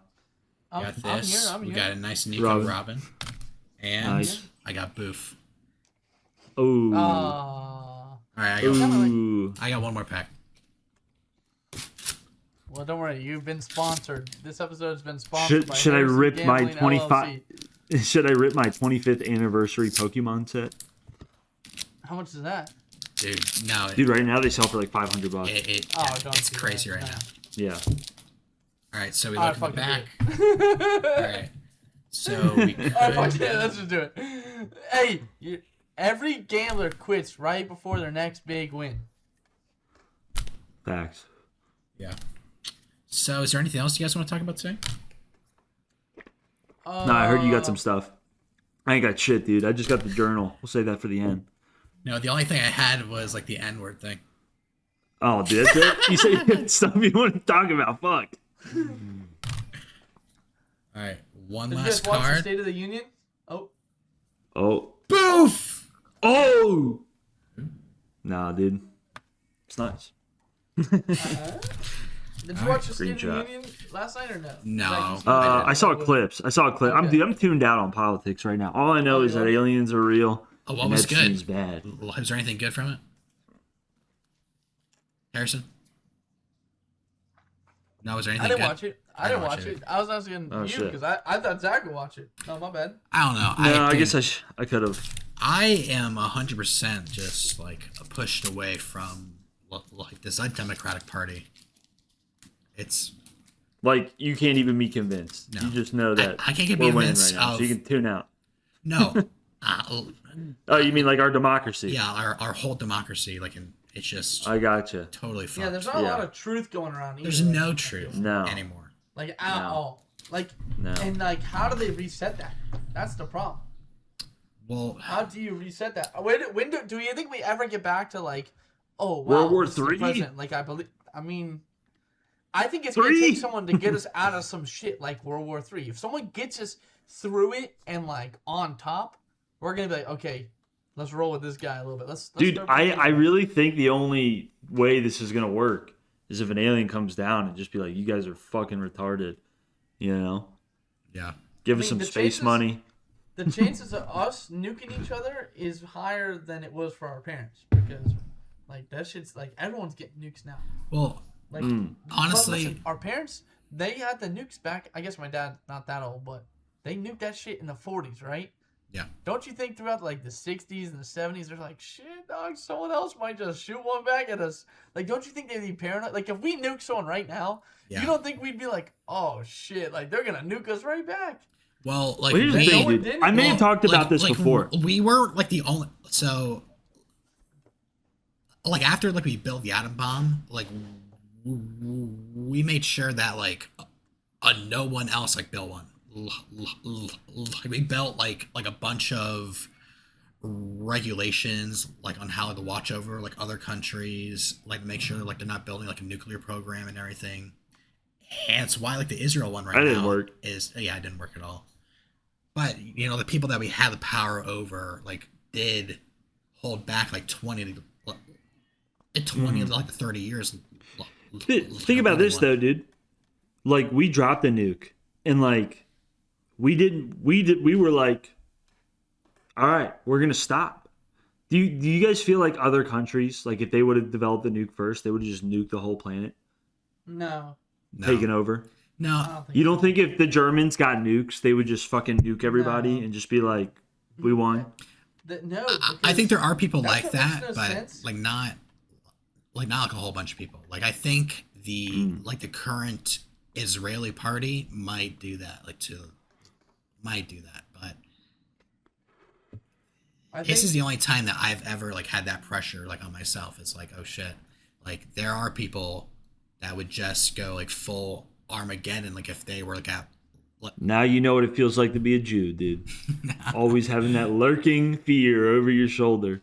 I got this. I'm here. We got a nice Nico Robin. And nice. I got Boof. Oh. All right, I got one more pack. Well, don't worry. You've been sponsored. This episode has been sponsored by Should I rip my Gambling 25? LLC. Should I rip my 25th anniversary Pokemon set? How much is that? Dude, no. Dude, right now they sell for like $500. It's crazy right now. Yeah. All right, so we look at the back. All right. So we could... let's just do it. Hey, every gambler quits right before their next big win. Facts. Yeah. So is there anything else you guys want to talk about today? No, I heard you got some stuff. I ain't got shit, dude. I just got the journal. We'll save that for the end. No, the only thing I had was like the N-word thing. Oh, dude, that's it? You said you had stuff you want to talk about. Fuck. All right, one Did last you guys watch the card. State of the Union? Oh. Boof! Oh! Nah, dude. It's nice. Did you watch the State of the Union last night or no? No. I saw clips. Okay. I'm tuned out on politics right now. All I know is that aliens are real. Oh, what was Epstein's good? Bad. Is there anything good from it? Harrison? No, was there anything I didn't good? watch it. I didn't watch it. I was asking you because I thought Zach would watch it. No, my bad. I don't know. No, I guess I could have. I am 100% just like pushed away from like this Democratic Party. It's like you can't even be convinced. No. You just know that I can't get we're convinced winning right now, so you can tune out. No. Oh, you mean like our democracy? Yeah, our whole democracy. Like, it's just. I gotcha. Totally fucked. Yeah, there's not a lot of truth going around either. There's no truth anymore. Like at all. Like and like how do they reset that? That's the problem. Well, how do you reset that? When do you think we ever get back to like, oh wow, World War III? Like I think it's gonna take someone to get us out of some shit like World War III. If someone gets us through it and like on top, we're gonna be like, okay, let's roll with this guy a little bit. Let's Dude, I really think the only way this is gonna work is if an alien comes down and just be like, you guys are fucking retarded, you know? Yeah. Give us some space money. The chances of us nuking each other is higher than it was for our parents because, like, that shit's like everyone's getting nukes now. Well, like honestly, listen, our parents they had the nukes back. I guess my dad not that old, but they nuked that shit in the 40s, right? Yeah. Don't you think throughout like the 60s and the 70s, they're like, shit, dog, someone else might just shoot one back at us. Like, don't you think they'd be paranoid? Like, if we nuke someone right now, you don't think we'd be like, oh shit, like they're gonna nuke us right back? Well, like, Well, here's the we, thing, dude. I may have talked about this before. We were like the only. So, like, after like we built the atom bomb, like we made sure that like no one else like built one. We built like a bunch of regulations like on how to watch over like other countries, like make sure like they're not building like a nuclear program and everything. And it's why like the Israel one right now work. Is it didn't work at all. But you know the people that we had the power over like did hold back like 20 to like 30 years. Think about this though, dude. Like we dropped a nuke and like we were like, all right, we're gonna stop. Do you guys feel like other countries, like if they would have developed the nuke first, they would have just nuked the whole planet? No. Taken over? No. You don't think if the Germans got nukes, they would just fucking nuke everybody and just be like, we won? No. I think there are people like that, no but sense. not like a whole bunch of people. Like I think the current Israeli party might do that, but this is the only time that I've ever like had that pressure like on myself. It's like, oh shit, like there are people that would just go like full Armageddon, like if they were like at. Now you know what it feels like to be a Jew, dude. Always having that lurking fear over your shoulder.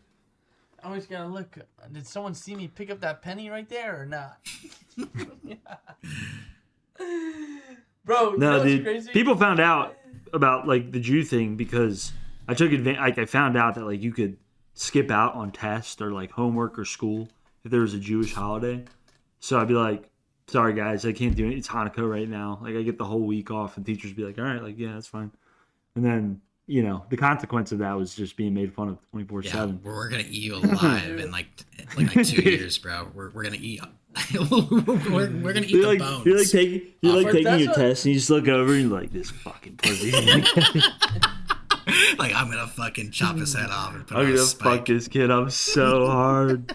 I always gotta look. Did someone see me pick up that penny right there or not? Bro, no, dude. Crazy? People found out about like the Jew thing because I took advantage. Like I found out that like you could skip out on tests or like homework or school if there was a Jewish holiday. So I'd be like, sorry guys, I can't do it. It's Hanukkah right now. Like I get the whole week off, and teachers be like, all right, like yeah, that's fine. And then the consequence of that was just being made fun of 24/7. Yeah, we're gonna eat you alive in like 2 years, bro. We're gonna eat. we're gonna eat the bones. You're like taking your test, and you just look over and you're like, this fucking pussy. Like I'm gonna fucking chop his head off and put I'm on a gonna spike. fuck this kid up so hard.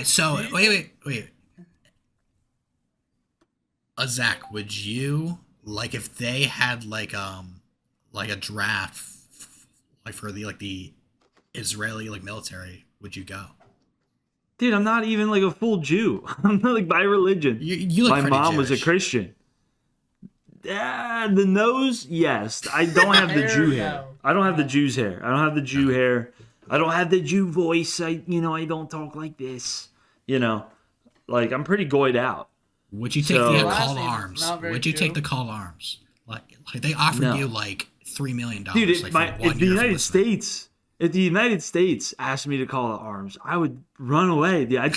So wait. Zach, would you like if they had like a draft like for the Israeli like military? Would you go? Dude, I'm not even like a full Jew. I'm not like by religion. You look My pretty mom was a Jewish. Christian. The nose, yes. I don't have the Jew hair. I don't have the Jew's hair. I don't have the Jew hair. I don't have the Jew voice. I don't talk like this. Like I'm pretty goyed out. Would you take the call to arms? Would you take the call to arms? Like they offered you like $3 million. Dude, if if the United States asked me to call to arms, I would run away. Dude,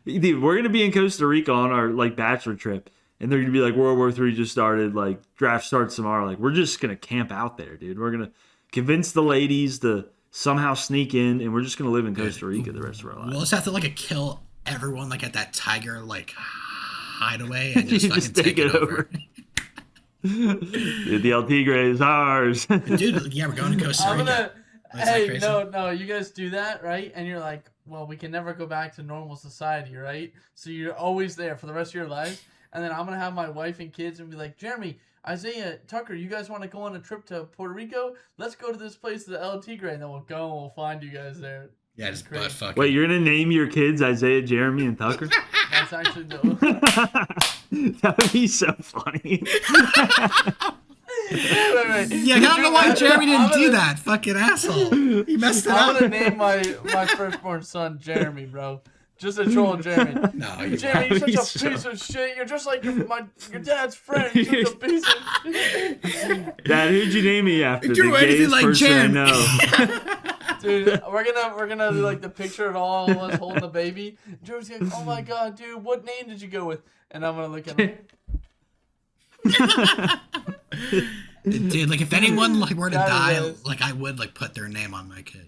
we're gonna be in Costa Rica on our like bachelor trip, and they're gonna be like World War III just started, like draft starts tomorrow. Like we're just gonna camp out there, dude. We're gonna convince the ladies to somehow sneak in, and we're just gonna live in Costa Rica the rest of our lives. We'll just have to like kill everyone like at that tiger like hideaway and just fucking take it over. Dude, the El Tigre is ours. Dude, yeah, we're going to Costa Rica. Hey, no, you guys do that, right? And you're like, well, we can never go back to normal society, right? So you're always there for the rest of your lives. And then I'm going to have my wife and kids and be like, Jeremy, Isaiah, Tucker, you guys want to go on a trip to Puerto Rico? Let's go to this place, the El Tigre, and then we'll go and we'll find you guys there. Yeah, just butt fucking. Wait, you're going to name your kids Isaiah, Jeremy, and Tucker? That's actually dope. That would be so funny. Wait. Yeah, I don't know why Jeremy didn't do that. Fucking asshole. He messed it up. I'm gonna name my firstborn son Jeremy, bro. Just to troll Jeremy. No, Jeremy, you're such a piece of shit. You're just like your dad's friend. You're such a piece of shit. Dad, who'd you name me after? You're the gayest like person Jeremy. I know. Dude, we're gonna do like the picture of all of us holding the baby. Jeremy's like, oh my god, dude, what name did you go with? And I'm gonna look at him. Dude, like if anyone like were to die, like I would like put their name on my kid.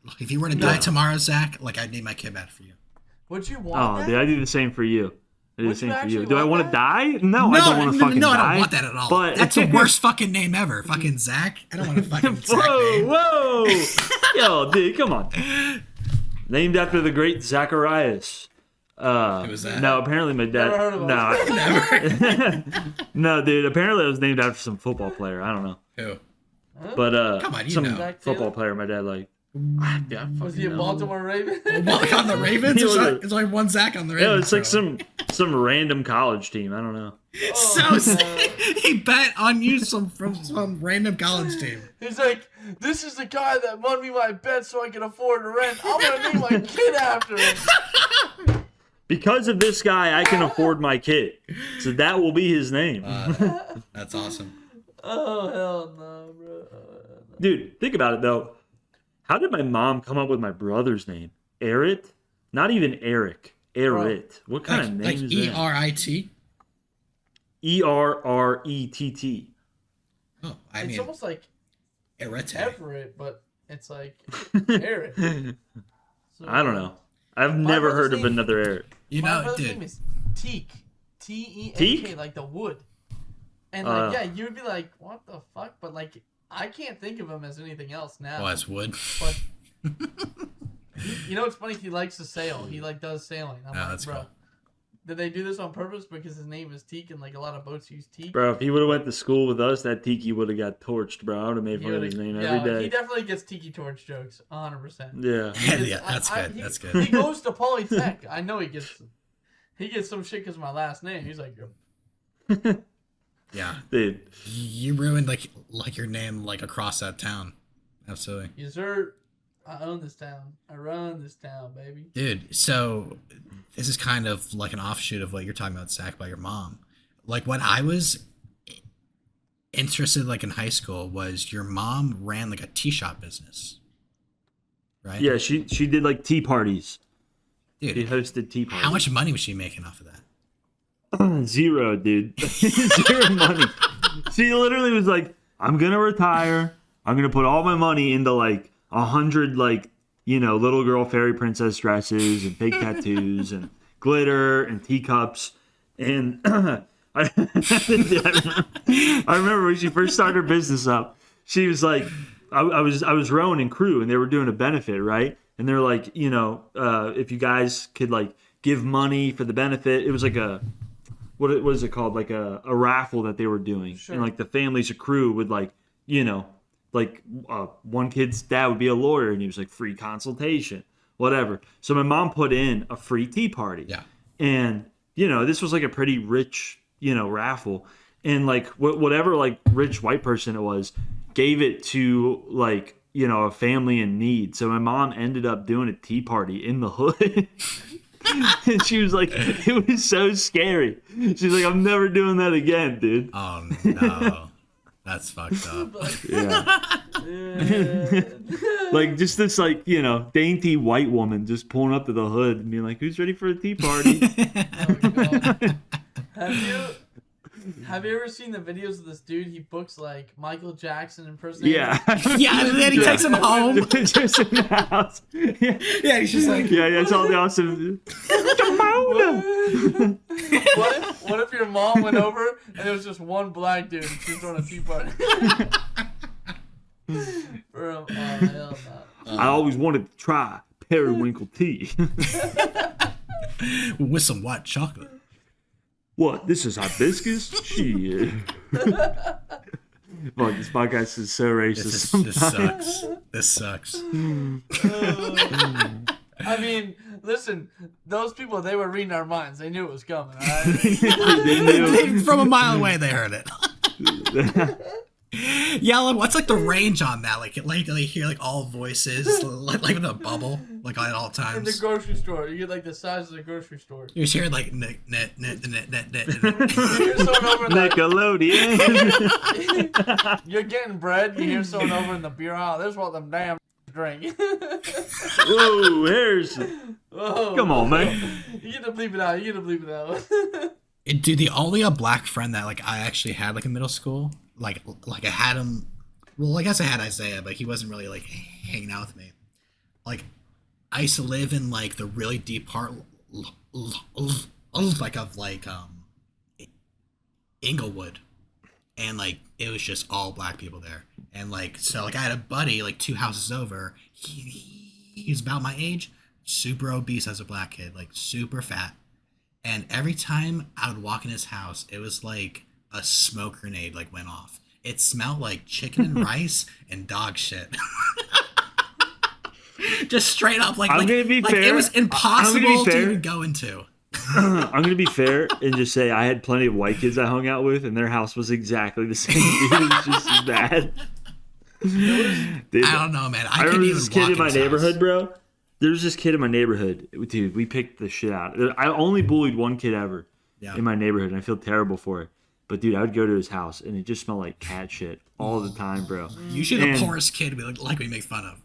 Like, if you were to die tomorrow, Zach, like I'd name my kid after you. Would you want that? Dude, I do the same for you. I do the same for you. actually Do I want to want die? No, I don't want to fucking die. No, I don't want that at all. But that's the worst fucking name ever. Fucking Zach. I don't want to fucking Zach name. Whoa! Yo, dude, come on. Named after the great Zacharias. Who was that? No, apparently my dad. Never heard of Never. No, dude. Apparently, I was named after some football player. I don't know, Who? but Come on, you some know. Zach football Taylor? player. My dad like. Yeah, Was he a Baltimore Raven? Walk on the Ravens? He was There's only one Zach on the Ravens. Yeah, it's like bro. some random college team. I don't know. So sick. He bet on you from some random college team. He's like, this is the guy that won me my bet so I can afford to rent. I'm gonna name my kid after him. Because of this guy, I can afford my kid. So that will be his name. That's awesome. Oh hell no, bro. Dude, think about it though. How did my mom come up with my brother's name? Erit? Not even Eric. Erit. What kind of name Like is that? E-R-I-T? Errett. Oh, I It's mean, almost like Erete. Everett, but it's like Eric. So, I don't know. I've My never brother's heard of name- another Eric. You My know, brother's name dude. is Teak. Teek, Teak? like the wood. And like, yeah, you would be like, what the fuck? But like, I can't think of him as anything else now. Oh, it's wood. But you know what's funny? He likes to sail. He like does sailing. I'm Oh, like, that's bro, cool. did they do this on purpose because his name is Teak and like a lot of boats use Teak? Bro, if he would have went to school with us, that Tiki would have got torched, bro. I would have made He fun of would've- his name yeah, every he day. definitely gets Tiki Torch jokes, 100%. Yeah. Yeah, that's good. He, That's He good. goes to Polytech. I know he gets some shit because of my last name. He's like, Yeah. Dude. You ruined like your name like across that town. Absolutely. yes sir, I own this town. I run this town, baby. Dude, so this is kind of like an offshoot of what you're talking about, Zach, about your mom. Like when I was interested like in high school was your mom ran like a tea shop business. Right? Yeah, she did like tea parties. Dude, She hosted tea parties. how much money was she making off of that? Zero, dude. Zero money. She literally was like, I'm gonna retire. I'm gonna put all my money into like 100 like, little girl fairy princess dresses and fake tattoos and glitter and teacups. And I remember when she first started her business up, she was like, I was rowing in crew and they were doing a benefit, right? And they're like, if you guys could like give money for the benefit, it was like what is it called? Like a raffle that they were doing. Sure. And like the families of crew would like, one kid's dad would be a lawyer and he was like free consultation, whatever. So my mom put in a free tea party. Yeah. And, this was like a pretty rich, raffle. And like whatever like rich white person it was gave it to like, a family in need. So my mom ended up doing a tea party in the hood. And she was like, it was so scary. She's like, I'm never doing that again, dude. Oh no. That's fucked up. Yeah. Yeah. Like just this like, dainty white woman just pulling up to the hood and being like, who's ready for a tea party? Oh, God. Have you ever seen the videos of this dude? He books like Michael Jackson impersonators. Yeah. Yeah, and then he takes him home. Just in the house. Yeah. Yeah, he's just like, Yeah, it's all the awesome. What if your mom went over and it was just one black dude and she was throwing a tea party? Bro, oh, hell no. I always wanted to try periwinkle tea. with some white chocolate. What? This is hibiscus? Shit. Fuck, this podcast is so racist. This sucks. I mean, listen, those people, they were reading our minds. They knew it was coming, all right? They knew. From a mile away, they heard it. Yeah, like, what's like the range on that? Like you hear like all voices, like in a bubble, like at all In the times. grocery store. You get like the size of the grocery store. You're just hearing like net. You hear someone over in the, Nickelodeon. you're getting bread. You hear someone over in the beer aisle. This is what them damn drink. Whoa, Harrison. Whoa. Come on, man. You get to bleep it out. You get to bleep it out. Dude, the only a black friend that like I actually had like in middle school, like I had him. Well, I guess I had Isaiah, but he wasn't really like hanging out with me. Like I used to live in like the really deep part, like of like Inglewood, and like it was just all black people there. And like so, like I had a buddy like 2 houses over. He was about my age, super obese as a black kid, like super fat. And every time I would walk in his house, it was like a smoke grenade like went off. It smelled like chicken and rice and dog shit. Just straight up, like, I'm gonna be fair. It was impossible to even go into. I'm gonna be fair and just say I had plenty of white kids I hung out with, and their house was exactly the same. It was just as bad. Dude, I don't know, man. I remember this kid in my neighborhood, bro. There was this kid in my neighborhood. Dude, we picked the shit out. I only bullied one kid ever in my neighborhood, and I feel terrible for it. But, dude, I would go to his house, and it just smelled like cat shit all the time, bro. Usually the poorest kid we make fun of.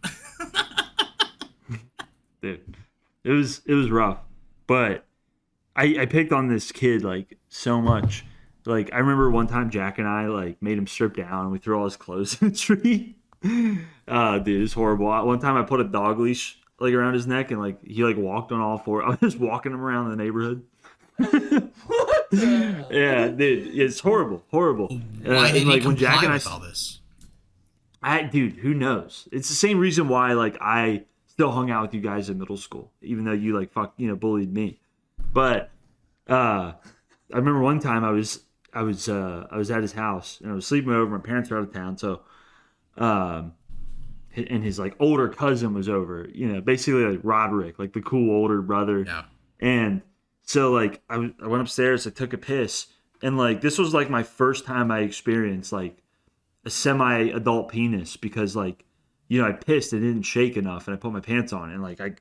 Dude, it was rough. But I picked on this kid, like, so much. Like, I remember one time Jack and I, like, made him strip down, and we threw all his clothes in the tree. Dude, it's horrible. One time I put a dog leash, like, around his neck, and, like, he, like, walked on all four. I was just walking him around the neighborhood. Yeah, dude, it's horrible. Why did he comply with all this? Dude, who knows? It's the same reason why, like, I still hung out with you guys in middle school, even though you, like, bullied me. But I remember one time I was at his house, and I was sleeping over. My parents were out of town, so and his, like, older cousin was over. Basically like Roderick, like the cool older brother. Yeah. And so, like, I went upstairs, I took a piss, and, like, this was, like, my first time I experienced, like, a semi-adult penis, because, like, I pissed and it didn't shake enough, and I put my pants on, and, like, I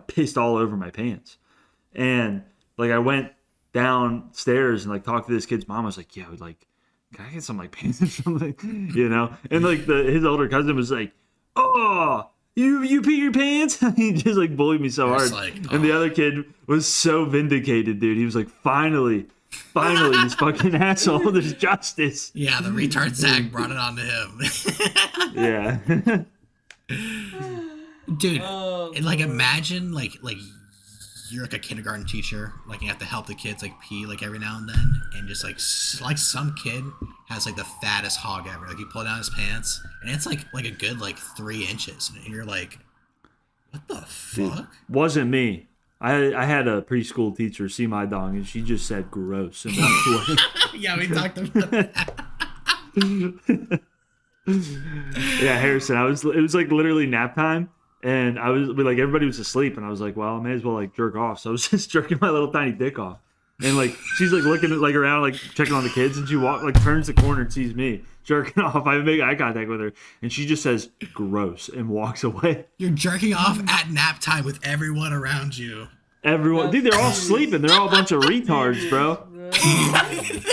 pissed all over my pants. And, like, I went downstairs and, like, talked to this kid's mom. I was like, yo, like, can I get some, like, pants or something? And, like, his older cousin was like, oh, you pee your pants? He just, like, bullied me so hard. Like, And the other kid was so vindicated, dude. He was like, finally, this fucking asshole, there's justice. Yeah, the retard Zach brought it on to Yeah. him. Dude, like, imagine, like you're, like, a kindergarten teacher, like, you have to help the kids, like, pee, like, every now and then, and just, like some kid has, like, the fattest hog ever. Like, you pull down his pants, and it's, like a good, like, 3 inches, and you're like, what the fuck? Dude, wasn't me. I had a preschool teacher see my dog, and she just said gross and walked away. Yeah, we talked about that. Yeah, Harrison, it was like literally nap time, and like, everybody was asleep, and I was like, well, I may as well, like, jerk off. So I was just jerking my little tiny dick off, and, like, she's, like, looking like around, like, checking on the kids, and she turns the corner and sees me jerking off. I make eye contact with her, and she just says gross and walks away. You're jerking off at nap time with everyone around you. Everyone, dude, they're all sleeping. They're all a bunch of retards, bro.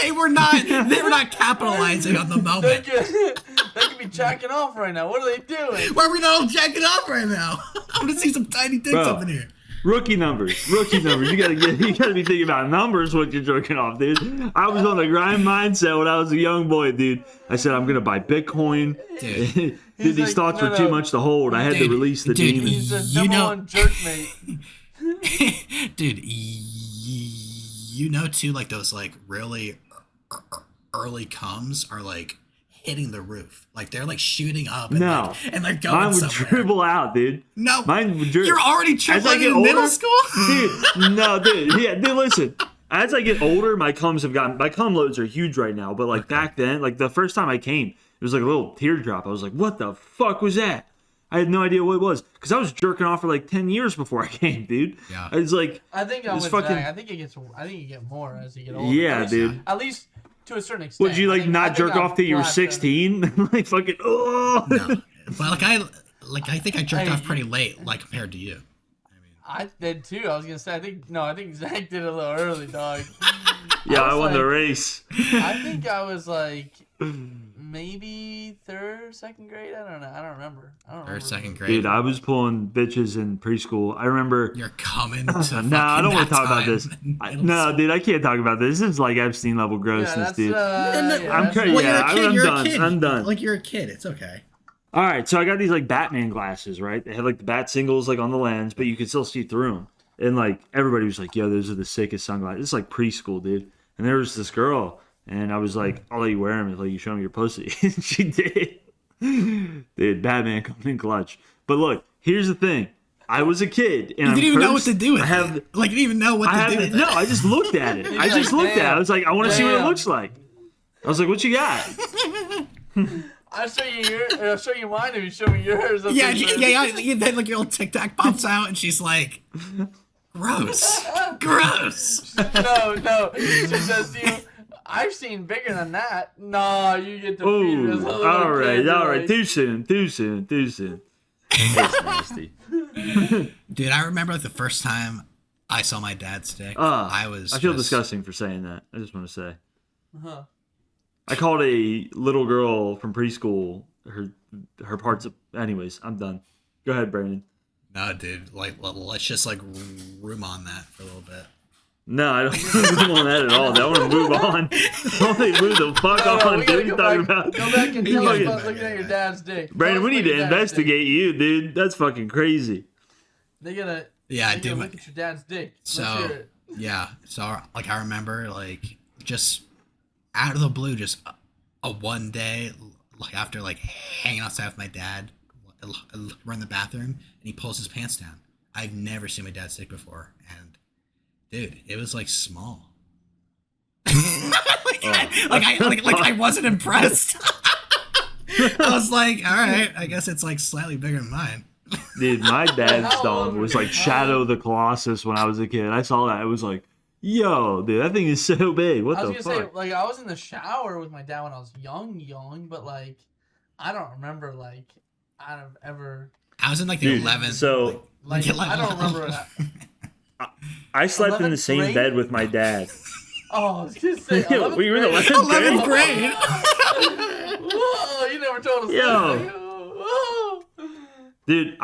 They were not capitalizing on the moment. They could be jacking off right now. What are they doing? Why are we not all jacking off right now? I want to see some tiny dicks up in here. Rookie numbers. You gotta be thinking about numbers when you're jerking off, dude. I was on the grind mindset when I was a young boy, dude. I said, I'm gonna buy Bitcoin. Dude, these like, thoughts were too much to hold. I had to release the demon. He's a number one jerk mate. Dude, you know too, like, those, like, really early comes are, like, hitting the roof. Like, they're, like, shooting up and, no. and like, going mine would somewhere. dribble out, dude. No. Mine would You're already dribbling in middle school? Dude, no, dude. Yeah, dude, listen. As I get older, my cum loads are huge right now. But, like, back then, like, the first time I came, it was like a little teardrop. I was like, what the fuck was that? I had no idea what it was, because I was jerking off for like 10 years before I came, dude. Yeah. It's like, I think I'm with Zach. I think you get more as you get older. Yeah, dude. At least to a certain extent. Would you, like, not jerk off till you were 16? Like, fucking, oh. No. But, I think I jerked off pretty late, like, compared to you. I did too. I was gonna say, I think Zach did it a little early, dog. Yeah, I won the race. I think I was like maybe second grade. I don't know. I don't remember. Third, second grade. Dude, I was pulling bitches in preschool. I remember. You're coming to. No, I don't want to talk about this. No, dude, I can't talk about this. This is like Epstein level grossness, dude. I'm crazy. Well, yeah, you're a done. kid. I'm done. Like, you're a kid. It's okay. All right, so I got these, like, Batman glasses, right? They had, like, the bat singles, like, on the lens, but you could still see through them. And, like, everybody was like, yo, those are the sickest sunglasses. It's like preschool, dude. And there was this girl, and I was like, I'll let you wear them until you show me your pussy. And she did. Dude, Batman coming in clutch. But look, here's the thing. I was a kid, and You didn't even know what to do with it. Like, you didn't even know what to do with it. No, I just looked at it. I just looked at it. I was like, I want to see what it looks like. I was like, what you got? I'll show you mine if you show me yours. Yeah. Then like your old Tic Tac pops out, and she's like, gross. No. She says to you, I've seen bigger than that. No, you get to feed us. All right. Too soon. It's nasty. Dude, I remember like the first time I saw my dad's dick. I feel disgusting for saying that. I just want to say. Uh-huh. I called a little girl from preschool her parts of. Anyways, I'm done. Go ahead, Brandon. No, dude. Like, let's just like room on that for a little bit. No, I don't want that at all. I want to move on. I want to move the fuck on. What are you talking about? Go back and tell us about looking at your dad's dick. Brandon, we need to investigate you, dude. That's fucking crazy. They gotta look at your dad's dick. So like I remember like just out of the blue, just a one day, like after like hanging outside with my dad, we're in the bathroom and he pulls his pants down. I've never seen my dad's dick before, and dude, it was like small. I wasn't impressed. I was like, all right, I guess it's like slightly bigger than mine. Dude, my dad's dong was like Shadow the Colossus when I was a kid. I saw that. It was like, yo, dude, that thing is so big. What the fuck? I was gonna say, like, I was in the shower with my dad when I was young, but like, I don't remember like I've ever. I was in like the 11th. So like I don't remember that. I slept in the same bed with my dad. Oh, I was gonna say, we were in the 11th grade. Whoa, you never told us. Yo. Dude,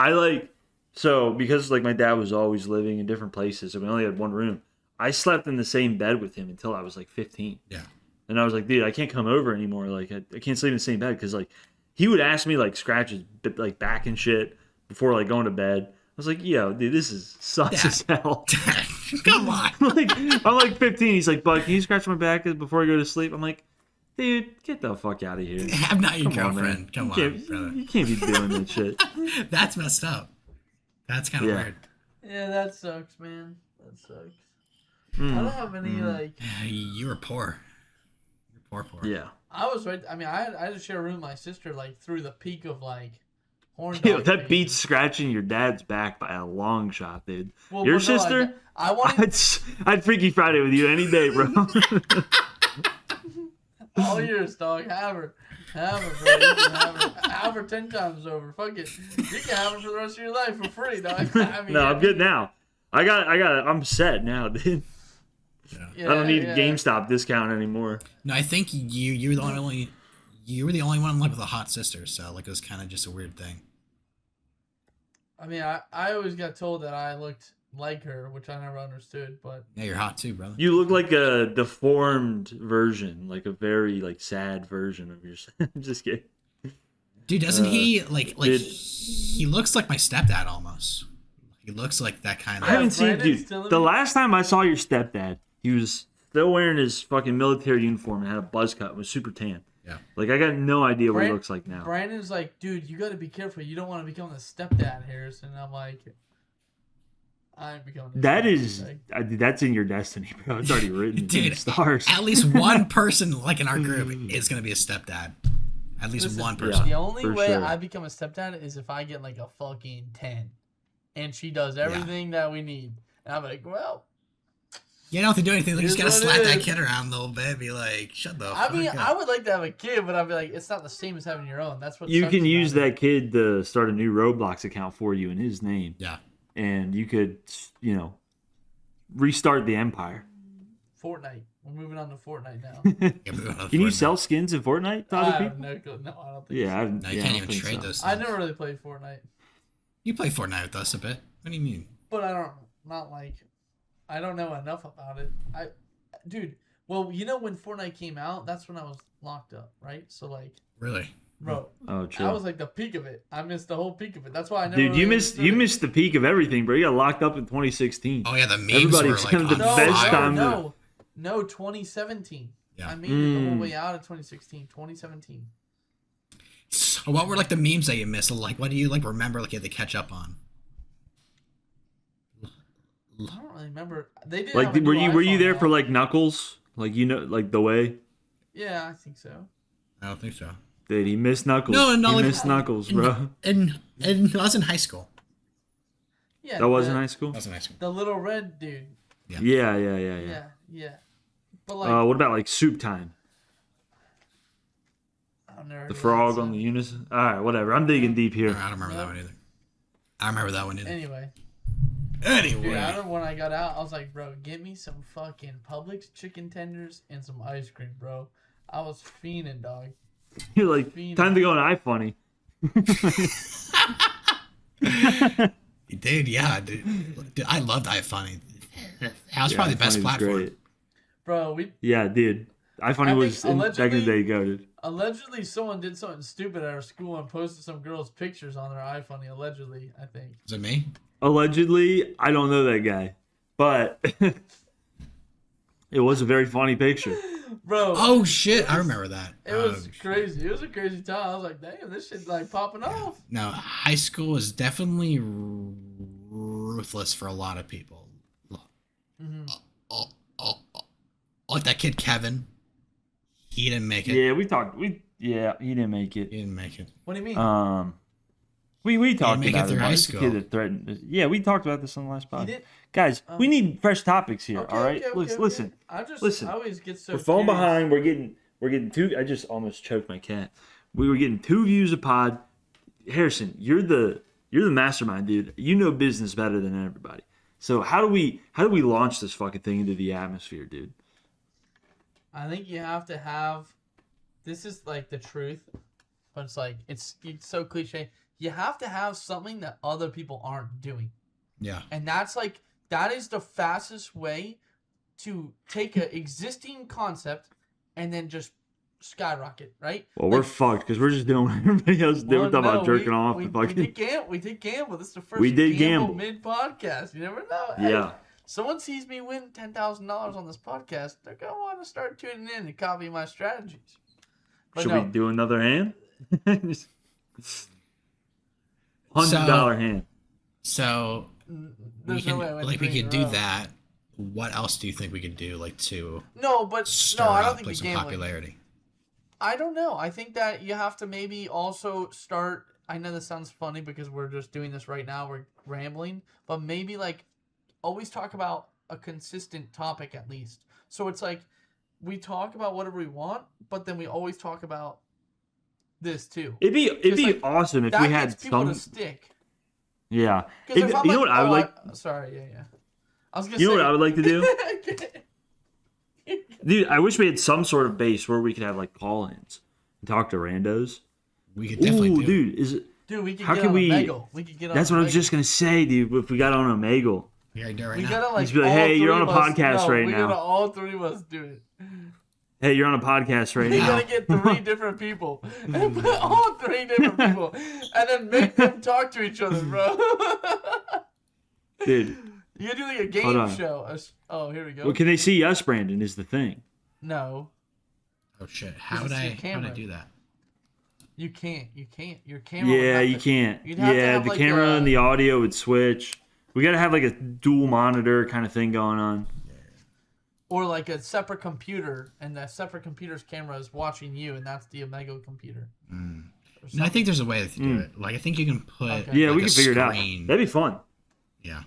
because like my dad was always living in different places and we only had one room, I slept in the same bed with him until I was like 15. Yeah. And I was like, dude, I can't come over anymore. Like, I can't sleep in the same bed because like he would ask me like scratch his like back and shit before like going to bed. I was like, yo, dude, this is sucks as hell. Come on. I'm like 15. He's like, bud, can you scratch my back before I go to sleep? I'm like, dude, get the fuck out of here. I'm not your girlfriend. Come on, brother. You can't be doing that shit. That's messed up. That's kind of weird. Yeah, that sucks, man. That sucks. I don't have any like. You were poor. You're poor. Yeah. I was right. I mean, I had to share a room with my sister like through the peak of like. Yo, that beats scratching your dad's back by a long shot, dude. Well, your sister? I wanted. I'd Freaky Friday with you any day, bro. All yours, dog. Have her, bro. You can have her 10 times over. Fuck it. You can have her for the rest of your life for free, dog. I mean, no, I'm good now. I'm set now, dude. Yeah, I don't need a GameStop discount anymore. No, I think you were the only one like with a hot sister, so like it was kind of just a weird thing. I mean, I always got told that I looked like her, which I never understood, but yeah, you're hot too, brother. You look like a deformed version, like a very like sad version of yourself. Just kidding. Dude, doesn't he like he looks like my stepdad almost. He looks like that kind of. I haven't seen dude. The last time I saw your stepdad, he was still wearing his fucking military uniform and had a buzz cut and was super tan. Yeah. Like, I got no idea what he looks like now. Brandon's like, dude, you got to be careful. You don't want to become the stepdad, Harrison. And I'm like, I'm becoming the stepdad. That's in your destiny, bro. It's already written. Dude, in the stars. At least one person, like in our group, is going to be a stepdad. At least one person. The only way I become a stepdad is if I get like a fucking 10. And she does everything that we need. And I'm like, well. You don't have to do anything. Like, you just gotta slap that kid around a little bit. Be like, shut the fuck up. I would like to have a kid, but I'd be like, it's not the same as having your own. That's what you can use that kid to start a new Roblox account for you in his name. Yeah. And you could, restart the empire. Fortnite. We're moving on to Fortnite now. Can you sell skins in Fortnite to other people? No, I don't think so. Yeah, you can't even trade those things. I never really played Fortnite. You play Fortnite with us a bit. What do you mean? But I don't know enough about it. Dude, well, when Fortnite came out, that's when I was locked up, right? So like, really, bro, true. I was like the peak of it. I missed the whole peak of it. That's why I never. Dude, you missed the peak of everything, bro. You got locked up in 2016. Oh yeah, the memes Everybody's were like the best time. No, 2017. Yeah. I made it the whole way out of 2016, 2017. So what were like the memes that you missed? Like, what do you like remember? Like, you had to catch up on. I don't really remember. They did. Like, have a were new you iPhone there out. for like Knuckles? Like, you know, like the way. Yeah, I think so. I don't think so. Dude, he missed Knuckles. No, he like, missed Knuckles, bro. And I was in high school. Yeah, That was in high school. I was in high school. the little red dude. Yeah. Yeah. But like, What about like Soup Time? I've never heard The of frog that, on so- the unison. All right, whatever. I'm digging deep here. I don't remember that one either. I remember that one either. Anyway, Anyway. dude, I remember when I got out, I was like, bro, get me some fucking Publix chicken tenders and some ice cream, bro. I was fiending, dog. You're like, time to go on iFunny. Dude, yeah, dude, I loved iFunny. That was probably the best iFunny was platform. great. Bro, Yeah, dude. iFunny I was think back in the day, go, dude. allegedly someone did something stupid at our school and posted some girl's pictures on their iPhone. Allegedly, I think. Is it me? Allegedly, I don't know that guy, but it was a very funny picture. Bro, Oh shit, I remember that. it was crazy. It was a crazy time. I was like, damn, this shit like popping off. No, high school was definitely ruthless for a lot of people. Mhm. Like that kid Kevin, he didn't make it. Yeah, he didn't make it. He didn't make it. What do you mean? We talked make it about through it. high It's the school. kid that threatened. Yeah, we talked about this on the last He podcast. did? Guys, we need fresh topics here. Okay, all right, okay. listen. I always get so. We're falling curious. behind. We're getting two. I just almost choked my cat. We were getting 2 views a pod. Harrison, you're the mastermind, dude. You know business better than everybody. So how do we launch this fucking thing into the atmosphere, dude? I think you have to have. This is like the truth, but it's like it's so cliche. You have to have something that other people aren't doing, Yeah. and that is the fastest way to take an existing concept and then just skyrocket, right? Well, we're fucked because we're just doing what everybody else did. We're talking about jerking off. We, and we, fucking... we did gamble. This is the first We did gamble. mid podcast. You never know. Hey, Yeah. someone sees me win $10,000 on this podcast, they're gonna want to start tuning in and copy my strategies. But Should no, we do another hand? $100 hand. So there's no way I went we 3 in could a do row. that. What else do you think we could do, like, to No, but stir no, I don't up think like the some gambling. popularity? I don't know. I think that you have to maybe also start. I know this sounds funny because we're just doing this right now. We're rambling, but maybe like always talk about a consistent topic at least. So it's like we talk about whatever we want, but then we always talk about this too. It'd be like, awesome if That we had gets people some. to stick. Yeah. 'Cause If- if I'm you know what I would like. Sorry, yeah. I was gonna You know say. what I would like to do, dude. I wish we had some sort of base where we could have like call-ins and talk to randos. We could definitely Ooh, do it. dude, is it? Dude, we could How get can on we- Omegle. We could get on That's what I was Omegle. just gonna say, dude. If we got on Omegle, We gotta do it right We now. gotta like. Just be like, all "Hey, you're three on a of us- podcast no, right we now." gotta all 3 of us do it. hey, you're on a podcast right We now. gotta get 3 different people, and put all 3 different people, and then make them talk to each other, bro. Dude, You gotta do like a Hold game on. show. Oh, here we go. well, can they see us, Brandon? Is the thing. No, Oh shit! How This would is I your how would camera. I do that? you can't. You can't. Your camera. would Yeah, have you to- can't. you'd have to Yeah, have, the like, camera a- and the audio would switch. We gotta have like a dual monitor kind of thing going on. Or like a separate computer, and that separate computer's camera is watching you, and that's the Omega computer. Or No, I something. think there's a way to do it. Like I think you can put. Okay. Yeah, like, we a can figure it out. screen- That'd be fun. Yeah.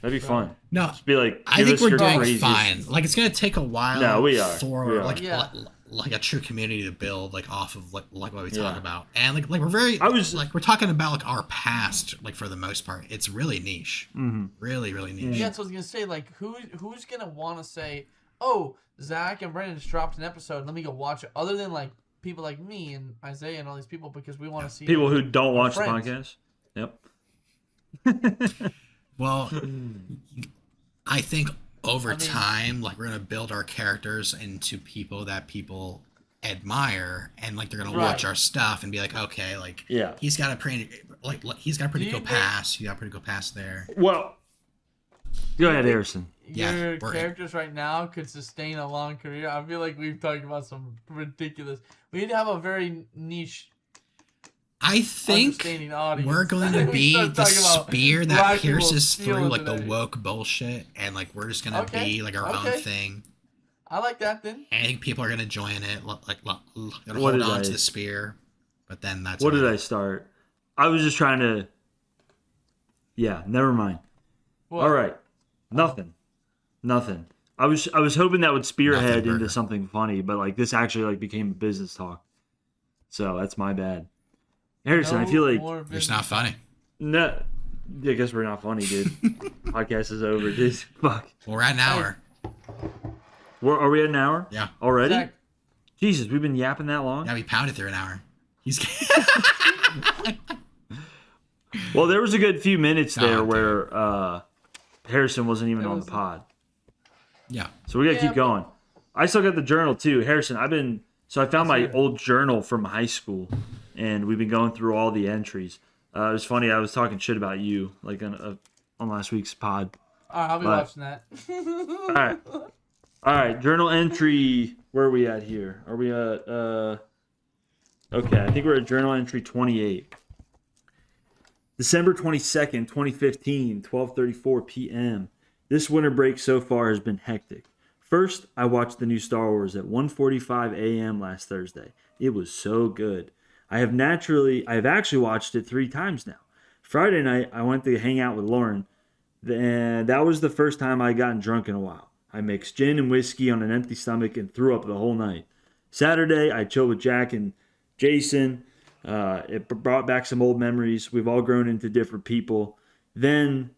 That'd be fun. No, Just be like, I give think us we're your doing craziest- fine. Like it's gonna take a while. No, we are. For We are. like Yeah. like a true community to build like off of like what we talk Yeah. about, and like we're very. I was- like we're talking about like our past, like for the most part. It's really niche. Mhm. Really, really niche. Yeah, that's what I was gonna say. Like, who's gonna want to say, "Oh, Zach and Brandon just dropped an episode. Let me go watch it." Other than like people like me and Isaiah and all these people, because we want to see People who don't watch the friends. podcast. Yep. Well, I think over I mean- time, like we're gonna build our characters into people that people admire, and like they're gonna watch Right. our stuff and be like, okay, like Yeah. he's got a pretty he's got a pretty Do you good think- pass. He got a pretty good pass there. Well, go ahead, Harrison. Yeah, Your we're- characters right now could sustain a long career. I feel like we've talked about some ridiculous. We need to have a very niche I think understanding audience. we're going to We be start the talking about spear that black people pierces through stealing like the today. woke bullshit, and like we're just gonna be like our own Okay. thing. I like that then. I think people are gonna join it, gonna What hold did on I- to the spear, but then that's What did I start? I was just trying to. Yeah, never mind. What? All right, nothing. I was hoping that would spearhead Nothing into burger. something funny, but like this actually like became a business talk. So that's my bad. Harrison, I No feel like more It's business. not funny. no. I guess we're not funny, dude. Podcast is over, dude. Fuck. We're at an hour. Are we at an hour? Yeah. Already? Zach, Jesus, we've been yapping that long. Yeah, we pounded through an hour. He's Well, there was a good few minutes there Oh, where Harrison wasn't even It on was- the pod. yeah. So we gotta Yeah, keep going. I still got the journal too, Harrison. I found my Let's hear it. old journal from high school, and we've been going through all the entries. It was funny. I was talking shit about you, like on last week's pod. all right, I'll be But- watching that. All right. Journal entry. Where are we at here? Are we at? Okay, I think we're at journal entry 28. December 22nd, 2015, 12:34 p.m. This winter break so far has been hectic. First, I watched the new Star Wars at 1:45 a.m. last Thursday. It was so good. I have actually watched it 3 times now. Friday night, I went to hang out with Lauren, and that was the first time I had gotten drunk in a while. I mixed gin and whiskey on an empty stomach and threw up the whole night. Saturday, I chilled with Jack and Jason. It brought back some old memories. We've all grown into different people. Then,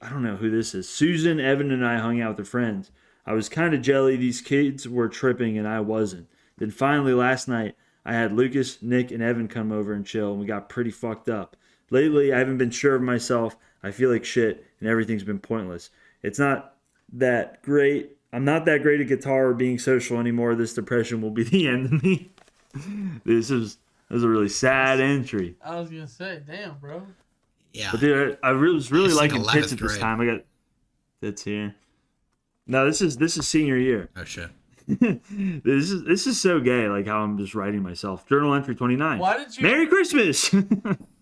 I don't know who this is. Susan, Evan, and I hung out with their friends. I was kind of jelly. These kids were tripping and I wasn't. Then finally last night, I had Lucas, Nick, and Evan come over and chill, and we got pretty fucked up. Lately, I haven't been sure of myself. I feel like shit, and everything's been pointless. It's not that great. I'm not that great at guitar or being social anymore. This depression will be the end of me. This was a really sad entry. I was gonna say, damn, bro. Yeah. But dude, I was really It's like liking 11th Tits at this grade. time. I got Tits here. No, this is senior year. Oh shit. This is so gay. Like how I'm just writing myself. Journal entry 29. Why did you? Merry Christmas.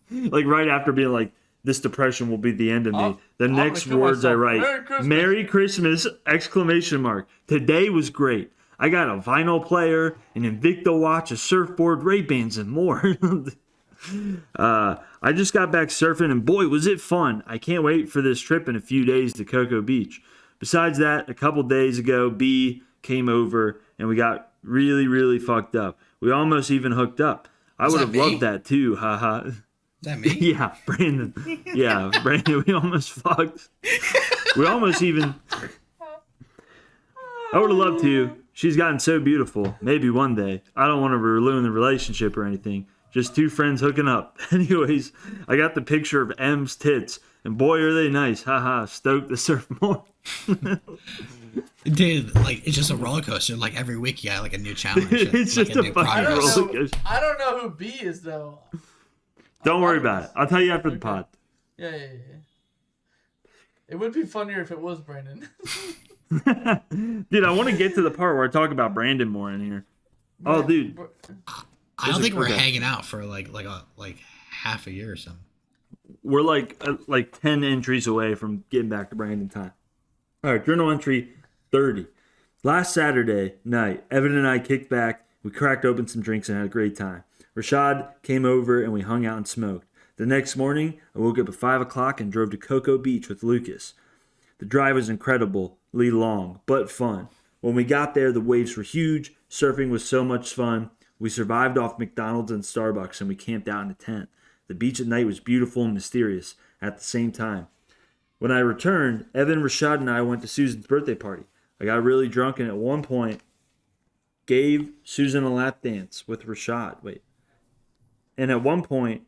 Like right after being like, this depression will be the end of me. I'm The gonna next kill words I myself. write, Merry Christmas. Merry Christmas! Exclamation mark. Today was great. I got a vinyl player, an Invicta watch, a surfboard, Ray-Bans, and more. I just got back surfing, and boy, was it fun. I can't wait for this trip in a few days to Cocoa Beach. Besides that, a couple days ago, B came over, and we got really, really fucked up. We almost even hooked up. I Was would that have me? loved that too, haha. Is that me? Yeah, Brandon. Yeah, Brandon, we almost fucked. We almost even... I would have loved to. She's gotten so beautiful. Maybe one day. I don't want to ruin the relationship or anything. Just 2 friends hooking up. Anyways, I got the picture of M's tits. And boy, are they nice. Haha, stoked to surf more. Dude, like it's just a roller coaster. Like every week you got like a new challenge. It's like just a fucking I don't progress. roller know. coaster. I don't know who B is though. Don't worry about it. I'll tell you after the pod. Yeah. It would be funnier if it was Brandon. Dude, I want to get to the part where I talk about Brandon more in here. Oh, dude. I don't think we're Okay. hanging out for like half a year or something. We're like 10 entries away from getting back to Brandon time. All right, journal entry 30. Last Saturday night, Evan and I kicked back. We cracked open some drinks and had a great time. Rashad came over and we hung out and smoked. The next morning, I woke up at 5 o'clock and drove to Cocoa Beach with Lucas. The drive was incredibly long, but fun. When we got there, the waves were huge. Surfing was so much fun. We survived off McDonald's and Starbucks and we camped out in a tent. The beach at night was beautiful and mysterious at the same time. When I returned, Evan, Rashad, and I went to Susan's birthday party. I got really drunk and at one point gave Susan a lap dance with Rashad. And at one point,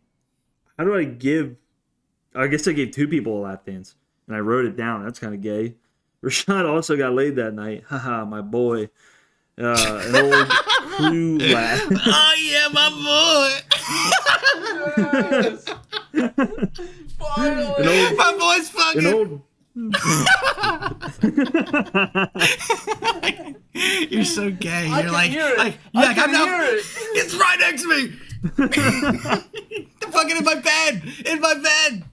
how do I give... I guess I gave 2 people a lap dance. And I wrote it down. That's kind of gay. Rashad also got laid that night. Haha, my boy. An old crew lad. Oh yeah, my Yes! Finally! An boy. My boy's fucking. old... You're so gay. I You're can like, hear it. like, I yeah, can I'm hear it. It's right next to me. fucking in my bed. In my bed.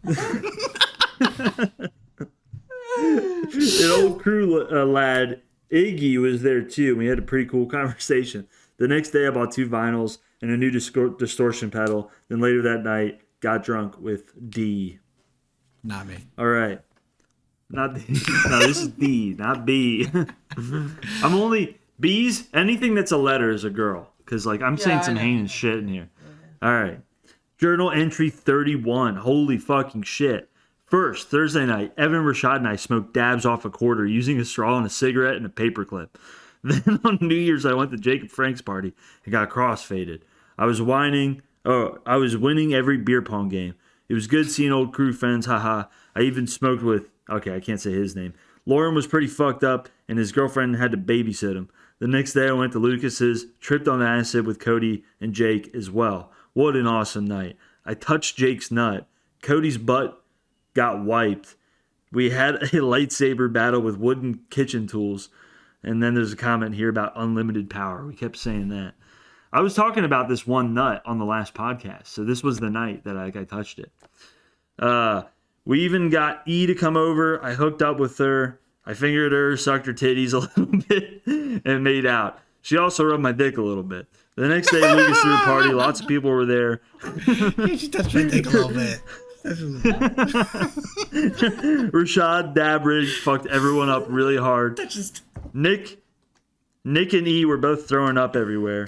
An old crew lad, Iggy, was there too. We had a pretty cool conversation. The next day, I bought 2 vinyls and a new distortion pedal. Then later that night, got drunk with D. Not me. All right. Not D. No, this is D, not B. I'm only... B's, anything that's a letter is a girl. Because, like, I'm saying some heinous shit in here. All right. Journal entry 31. Holy fucking shit. First, Thursday night, Evan, Rashad, and I smoked dabs off a quarter using a straw and a cigarette and a paperclip. Then on New Year's, I went to Jacob Frank's party and got crossfaded. I was winning every beer pong game. It was good seeing old crew friends, haha. I even smoked with, okay, I can't say his name. Lauren was pretty fucked up, and his girlfriend had to babysit him. The next day, I went to Lucas's, tripped on acid with Cody and Jake as well. What an awesome night. I touched Jake's nut. Cody's butt got wiped. We had a lightsaber battle with wooden kitchen tools. And then there's a comment here about unlimited power. We kept saying that. I was talking about this one nut on the last podcast. So this was the night that I touched it. We even got E to come over. I hooked up with her. I fingered her, sucked her titties a little bit, and made out. She also rubbed my dick a little bit. The next day, Lucas threw a party. Lots of people were there. She touched my dick a little bit. Rashad Dabridge fucked everyone up really hard. Nick and E were both throwing up everywhere.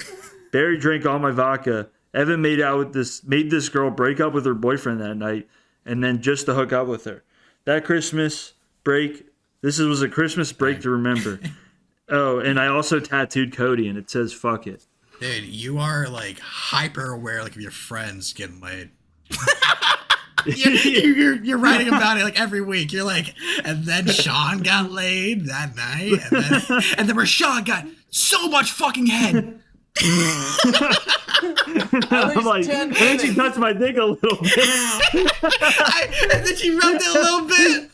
Barry drank all my vodka. Evan made this girl break up with her boyfriend that night, and then just to hook up with her. That Christmas break. This was a Christmas break to remember. Oh, and I also tattooed Cody, and it says "fuck it." Dude, you are like hyper aware, like of your friends getting laid. You're writing about it like every week. You're like, and then Sean got laid that night, and then Rashawn got so much fucking head. I'm like, and then she touched my dick a little bit. And then she rubbed it a little bit.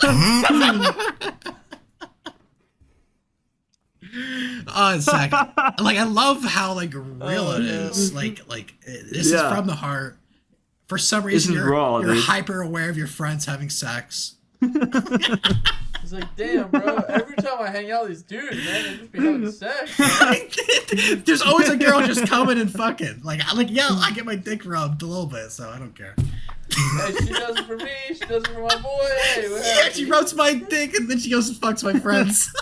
Oh, it's like I love how like real it is. Like this is from the heart. For some reason, you're hyper aware of your friends having sex. It's like, damn, bro. Every time I hang out with these dudes, man, they just be having sex. There's always a girl just coming and fucking. Like, yeah, I get my dick rubbed a little bit, so I don't care. Hey, she does it for me. She does it for my boy. Hey, yeah, she rubs my dick and then she goes and fucks my friends.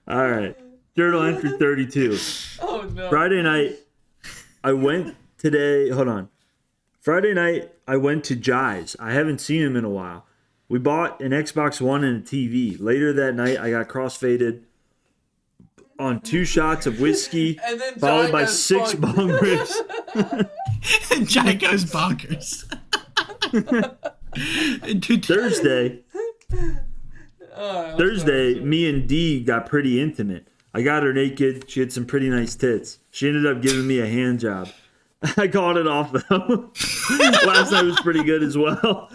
All right. Journal entry 32. Oh, no. Friday night, Friday night, I went to Jai's. I haven't seen him in a while. We bought an Xbox One and a TV. Later that night, I got crossfaded on 2 shots of whiskey, followed by 6 bong rips. Jai goes bonkers. Thursday, me and Dee got pretty intimate. I got her naked. She had some pretty nice tits. She ended up giving me a hand job. I called it off, though. Last night was pretty good as well.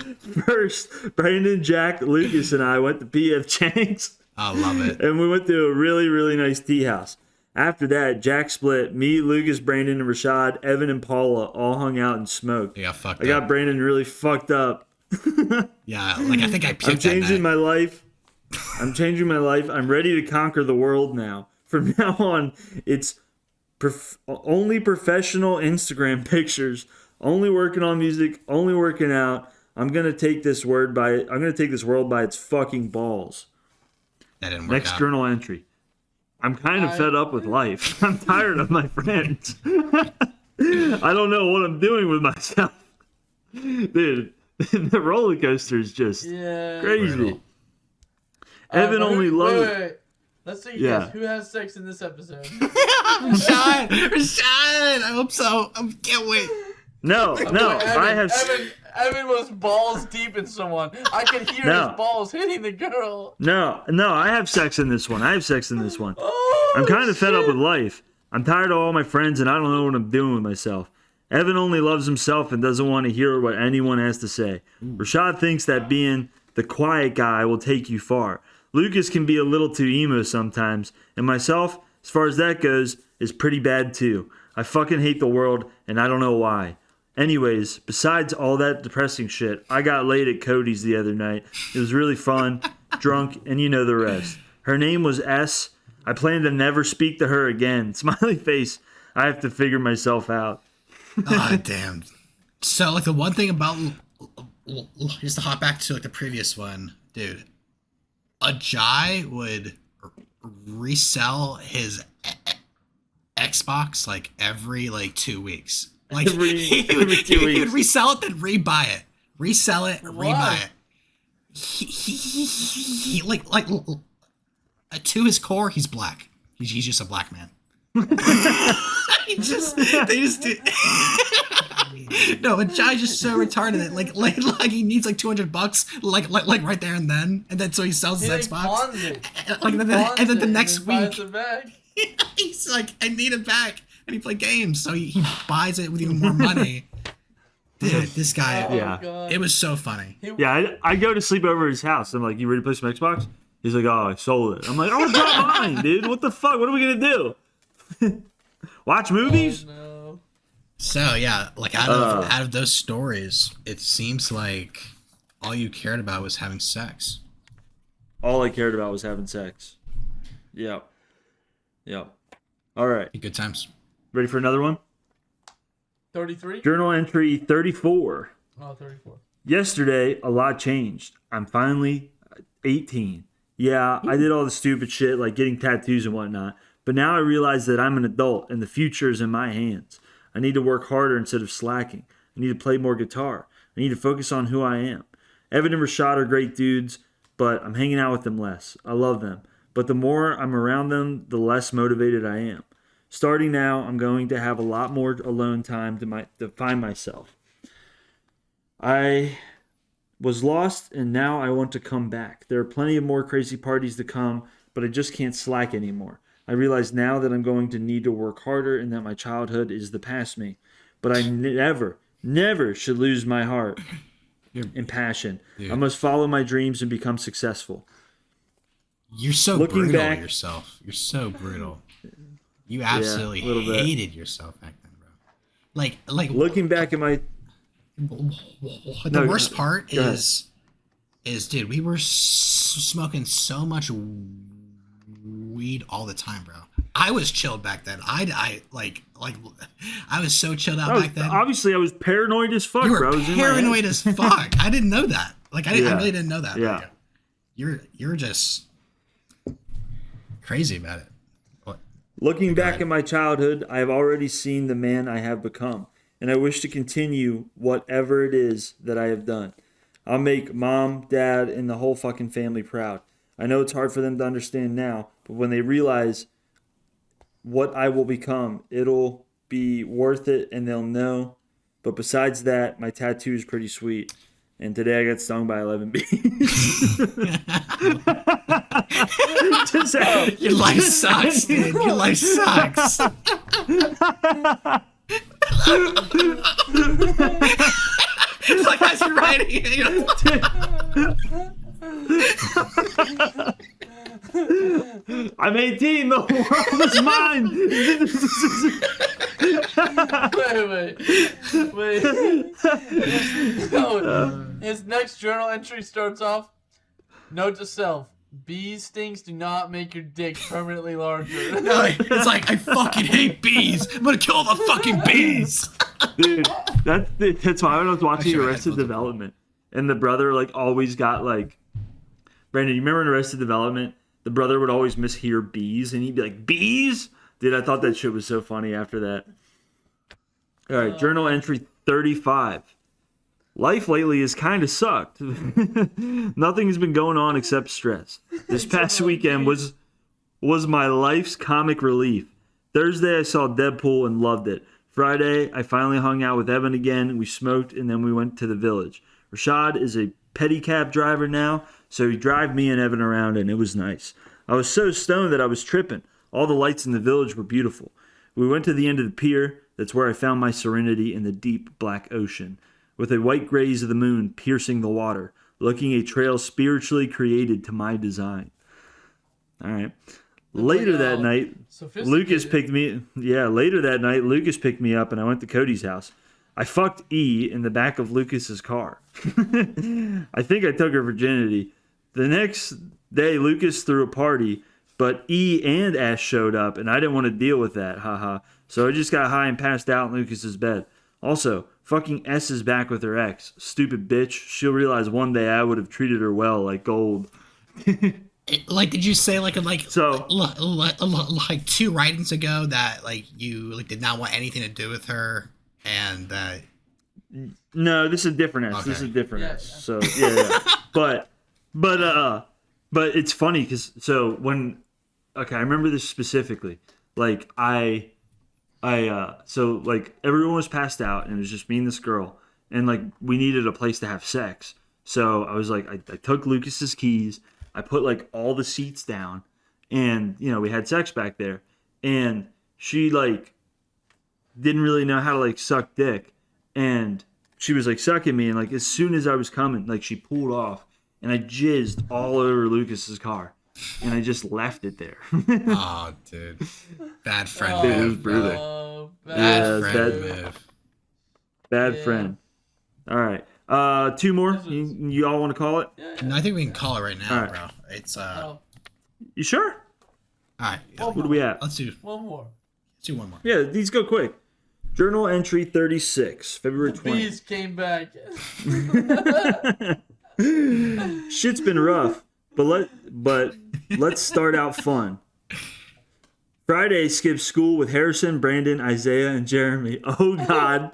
First, Brandon, Jack, Lucas, and I went to P.F. Chang's. I love it. And we went to a really, really nice tea house. After that, Jack split. Me, Lucas, Brandon, and Rashad, Evan, and Paula all hung out and smoked. Yeah, fucked up. I got Brandon really fucked up. Yeah, like I think I puked. I'm changing my life. I'm ready to conquer the world now. From now on, it's only professional Instagram pictures, only working on music, only working out. I'm gonna take this world by its fucking balls. That didn't work Next out. journal entry. I'm kind of fed up with life. I'm tired of my friends. I don't know what I'm doing with myself. Dude, the roller coaster is just crazy. Brutal. Evan only loves... Wait. Let's see who has sex in this episode. Rashad! I hope so. I can't wait. No. Evan was balls deep in someone. I could hear his balls hitting the girl. No, I have sex in this one. Oh, I'm kind of fed up with life. I'm tired of all my friends, and I don't know what I'm doing with myself. Evan only loves himself and doesn't want to hear what anyone has to say. Rashad thinks that being the quiet guy will take you far. Lucas can be a little too emo sometimes, and myself, as far as that goes, is pretty bad too. I fucking hate the world, and I don't know why. Anyways, besides all that depressing shit, I got laid at Cody's the other night. It was really fun, drunk, and you know the rest. Her name was S. I plan to never speak to her again. Smiley face. I have to figure myself out. Oh, damn. So, like, the one thing about, just to hop back to, like, the previous one, dude, Ajay would resell his Xbox, like, every, like, 2 weeks. Like, he would resell it, then rebuy it. Resell it, rebuy it. He to his core, he's black. He's just a black man. They just do. No, but Jai's just so retarded that like he needs like $200 like right there and then so he sells his Xbox. And then the next week he's like, I need it back, and he play games, so he buys it with even more money. Dude, this guy, it was so funny. Yeah, I go to sleep over at his house. I'm like, you ready to play some Xbox? He's like, oh, I sold it. I'm like, oh, drop mine, dude. What the fuck? What are we gonna do? Watch movies? Oh, no. So yeah, like out of those stories, it seems like all you cared about was having sex. All I cared about was having sex. Yep. All right. Good times. Ready for another one? 33? Journal entry 34. Oh, 34. Yesterday, a lot changed. I'm finally 18. Yeah, I did all the stupid shit like getting tattoos and whatnot, but now I realize that I'm an adult and the future is in my hands. I need to work harder instead of slacking. I need to play more guitar. I need to focus on who I am. Evan and Rashad are great dudes, but I'm hanging out with them less. I love them, but the more I'm around them, the less motivated I am. Starting now, I'm going to have a lot more alone time to find myself. I was lost, and now I want to come back. There are plenty of more crazy parties to come, but I just can't slack anymore. I realize now that I'm going to need to work harder and that my childhood is the past me. But I never should lose my heart and passion. Dude. I must follow my dreams and become successful. You're so brutal back, yourself. You're so brutal. You absolutely hated yourself back then, bro. Like looking back at my... The worst part is, dude, we were smoking so much weed all the time, bro. I was chilled back then. I was so chilled out back then. Obviously, I was paranoid as fuck, bro. You were paranoid as fuck. I didn't know that. Like, I really didn't know that. Yeah. You're just crazy about it. What? Looking back at my childhood, I have already seen the man I have become. And I wish to continue whatever it is that I have done. I'll make mom, dad, and the whole fucking family proud. I know it's hard for them to understand now, but when they realize what I will become, it'll be worth it and they'll know. But besides that, my tattoo is pretty sweet. And today I got stung by 11 bees. Your life sucks, dude. Your life sucks. It's like as you're writing it, you know? I'm 18. The world is mine. Wait. No, his next journal entry starts off: note to self. Bees stings do not make your dick permanently larger. No, it's like, I fucking hate bees. I'm gonna kill all the fucking bees. Dude, that's why I was watching Arrested Development. And the brother, like, always got, like... Brandon, you remember in Arrested Development? The brother would always mishear bees, and he'd be like, bees? Dude, I thought that shit was so funny after that. All right, journal entry 35. Life lately has kind of sucked. Nothing's been going on except stress. This past weekend was my life's comic relief. Thursday, I saw Deadpool and loved it. Friday, I finally hung out with Evan again. We smoked, and then we went to the village. Rashad is a pedicab driver now, so he drove me and Evan around, and it was nice. I was so stoned that I was tripping. All the lights in the village were beautiful. We went to the end of the pier. That's where I found my serenity in the deep black ocean, with a white graze of the moon piercing the water, looking a trail spiritually created to my design. All right. Later that night, Lucas picked me up, and I went to Cody's house. I fucked E in the back of Lucas's car. I think I took her virginity. The next day, Lucas threw a party, but E and S showed up, and I didn't want to deal with that, haha. So I just got high and passed out in Lucas's bed. Also, fucking S is back with her ex. Stupid bitch. She'll realize one day I would have treated her well, like gold. Like, did you say like 2 writings ago that like you like did not want anything to do with her, and No, this is a different S. Okay. This is a different Yeah, S. So yeah. But it's funny because I remember this specifically. Like so like everyone was passed out and it was just me and this girl, and like we needed a place to have sex. So I was like, I took Lucas's keys, I put like all the seats down, and we had sex back there, and she like didn't really know how to like suck dick, and she was like sucking me, and like as soon as I was coming, like she pulled off, and I jizzed all over Lucas's car, and I just left it there. Oh, dude, bad friend Dude, it move. was brutal. Bad Yeah, friend bad- move. Bad Yeah. friend. All right. 2 more. You all want to call it? No, I think we can call it right now, All right. bro. It's You sure? all right. Well, What are we at? Let's do One more. one more. Yeah, these go quick. Journal entry 36, February 20th. Bees came back. Shit's been rough, but let's start out fun. Friday, skipped school with Harrison, Brandon, Isaiah, and Jeremy. Oh God.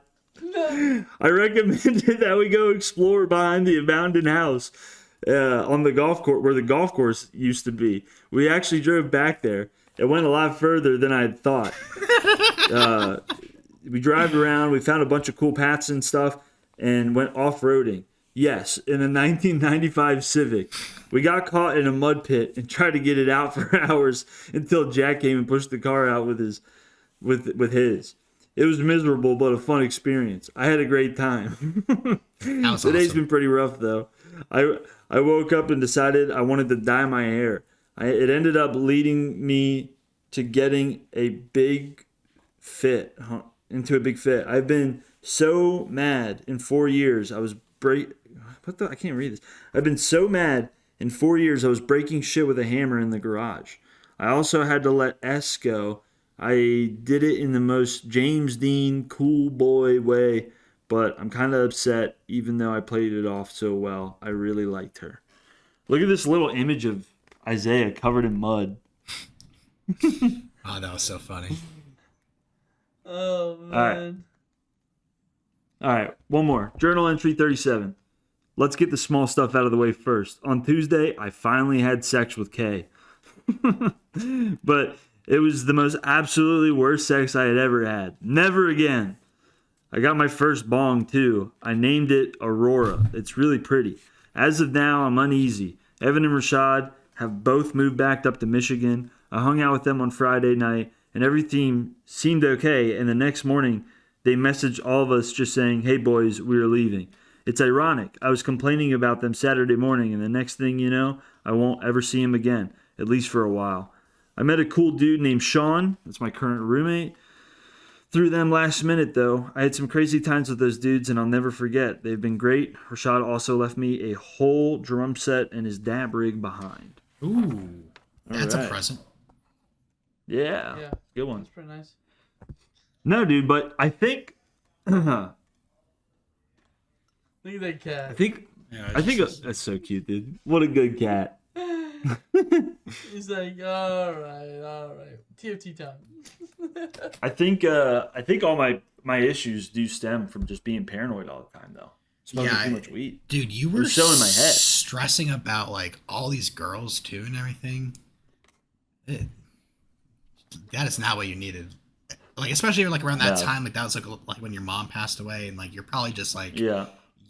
I recommended that we go explore behind the abandoned house on the golf course where the golf course used to be. We actually drove back there. It went a lot further than I had thought. We drove around. We found a bunch of cool paths and stuff and went off-roading. Yes, in a 1995 Civic. We got caught in a mud pit and tried to get it out for hours until Jack came and pushed the car out with his. It was miserable, but a fun experience. I had a great time. That was Today's awesome. been pretty rough, though. I woke up and decided I wanted to dye my hair. It ended up leading me to getting a big fit, into a big fit. I've been so mad in 4 years. I can't read this. I've been so mad in 4 years I was breaking shit with a hammer in the garage. I also had to let S go. I did it in the most James Dean cool boy way, but I'm kind of upset even though I played it off so well. I really liked her. Look at this little image of Isaiah covered in mud. Oh, that was so funny. Oh man. All right, one more. Journal entry 37. Let's get the small stuff out of the way first. On Tuesday, I finally had sex with Kay. But it was the most absolutely worst sex I had ever had. Never again. I got my first bong too. I named it Aurora. It's really pretty. As of now, I'm uneasy. Evan and Rashad have both moved back up to Michigan. I hung out with them on Friday night and everything seemed okay. And the next morning, they messaged all of us just saying, "Hey boys, we are leaving." It's ironic. I was complaining about them Saturday morning, and the next thing you know, I won't ever see him again, at least for a while. I met a cool dude named Sean. That's my current roommate. Through them last minute, though. I had some crazy times with those dudes, and I'll never forget. They've been great. Rashad also left me a whole drum set and his dab rig behind. Ooh, that's right. a present. Yeah. Yeah. Good one. That's pretty nice. No, dude, but I think... Look at that cat. Yeah, that's so cute, dude. What a good cat. He's like, all right. TFT time. I think all my issues do stem from just being paranoid all the time, though. Smoking Yeah, too much weed. dude, you It were was so in my head. stressing about like all these girls too and everything. That is not what you needed. Like especially like around that No. time, like that was like when your mom passed away, and like you're probably just like Yeah.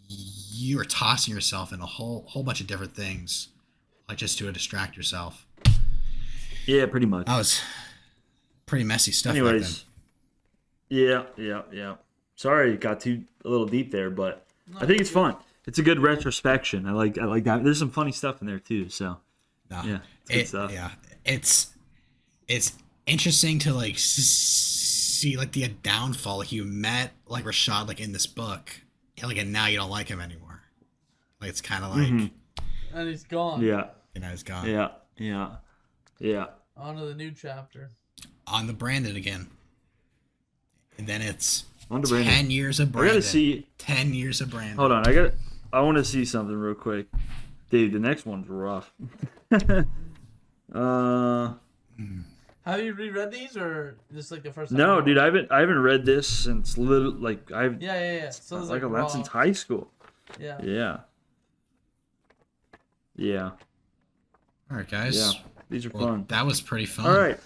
you were tossing yourself in a whole bunch of different things, like just to distract yourself. Yeah, pretty much. That was pretty messy stuff. Back Anyways. Yeah. Sorry it got a little deep there, but I think it's fun. It's a good retrospection. I like that. There's some funny stuff in there too, so then. No, yeah, it's good stuff. Yeah, it's interesting to like see see like the downfall. Like you met like Rashad like in this book, and now you don't like him anymore. Like it's kind of like, and he's gone. Yeah. He's gone. Yeah. On to the new chapter. On the Brandon again. And then it's On to 10 Brandon. years of I Brandon. gotta see. 10 years of Brandon. Hold on, I want to see something real quick, dude. The next one's rough. Have you reread these, or this is like the first time? No, dude, I haven't read this since Yeah. So it's like that's since high school. Yeah. Yeah. All right, guys. Yeah. These are fun. That was pretty fun. All right.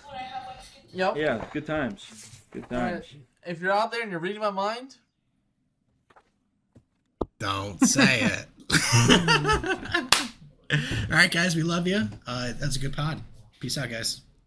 Yep. Yeah, good times. Good All times. right. If you're out there and you're reading my mind, don't say it. All right, guys, we love you. That's a good pod. Peace out, guys.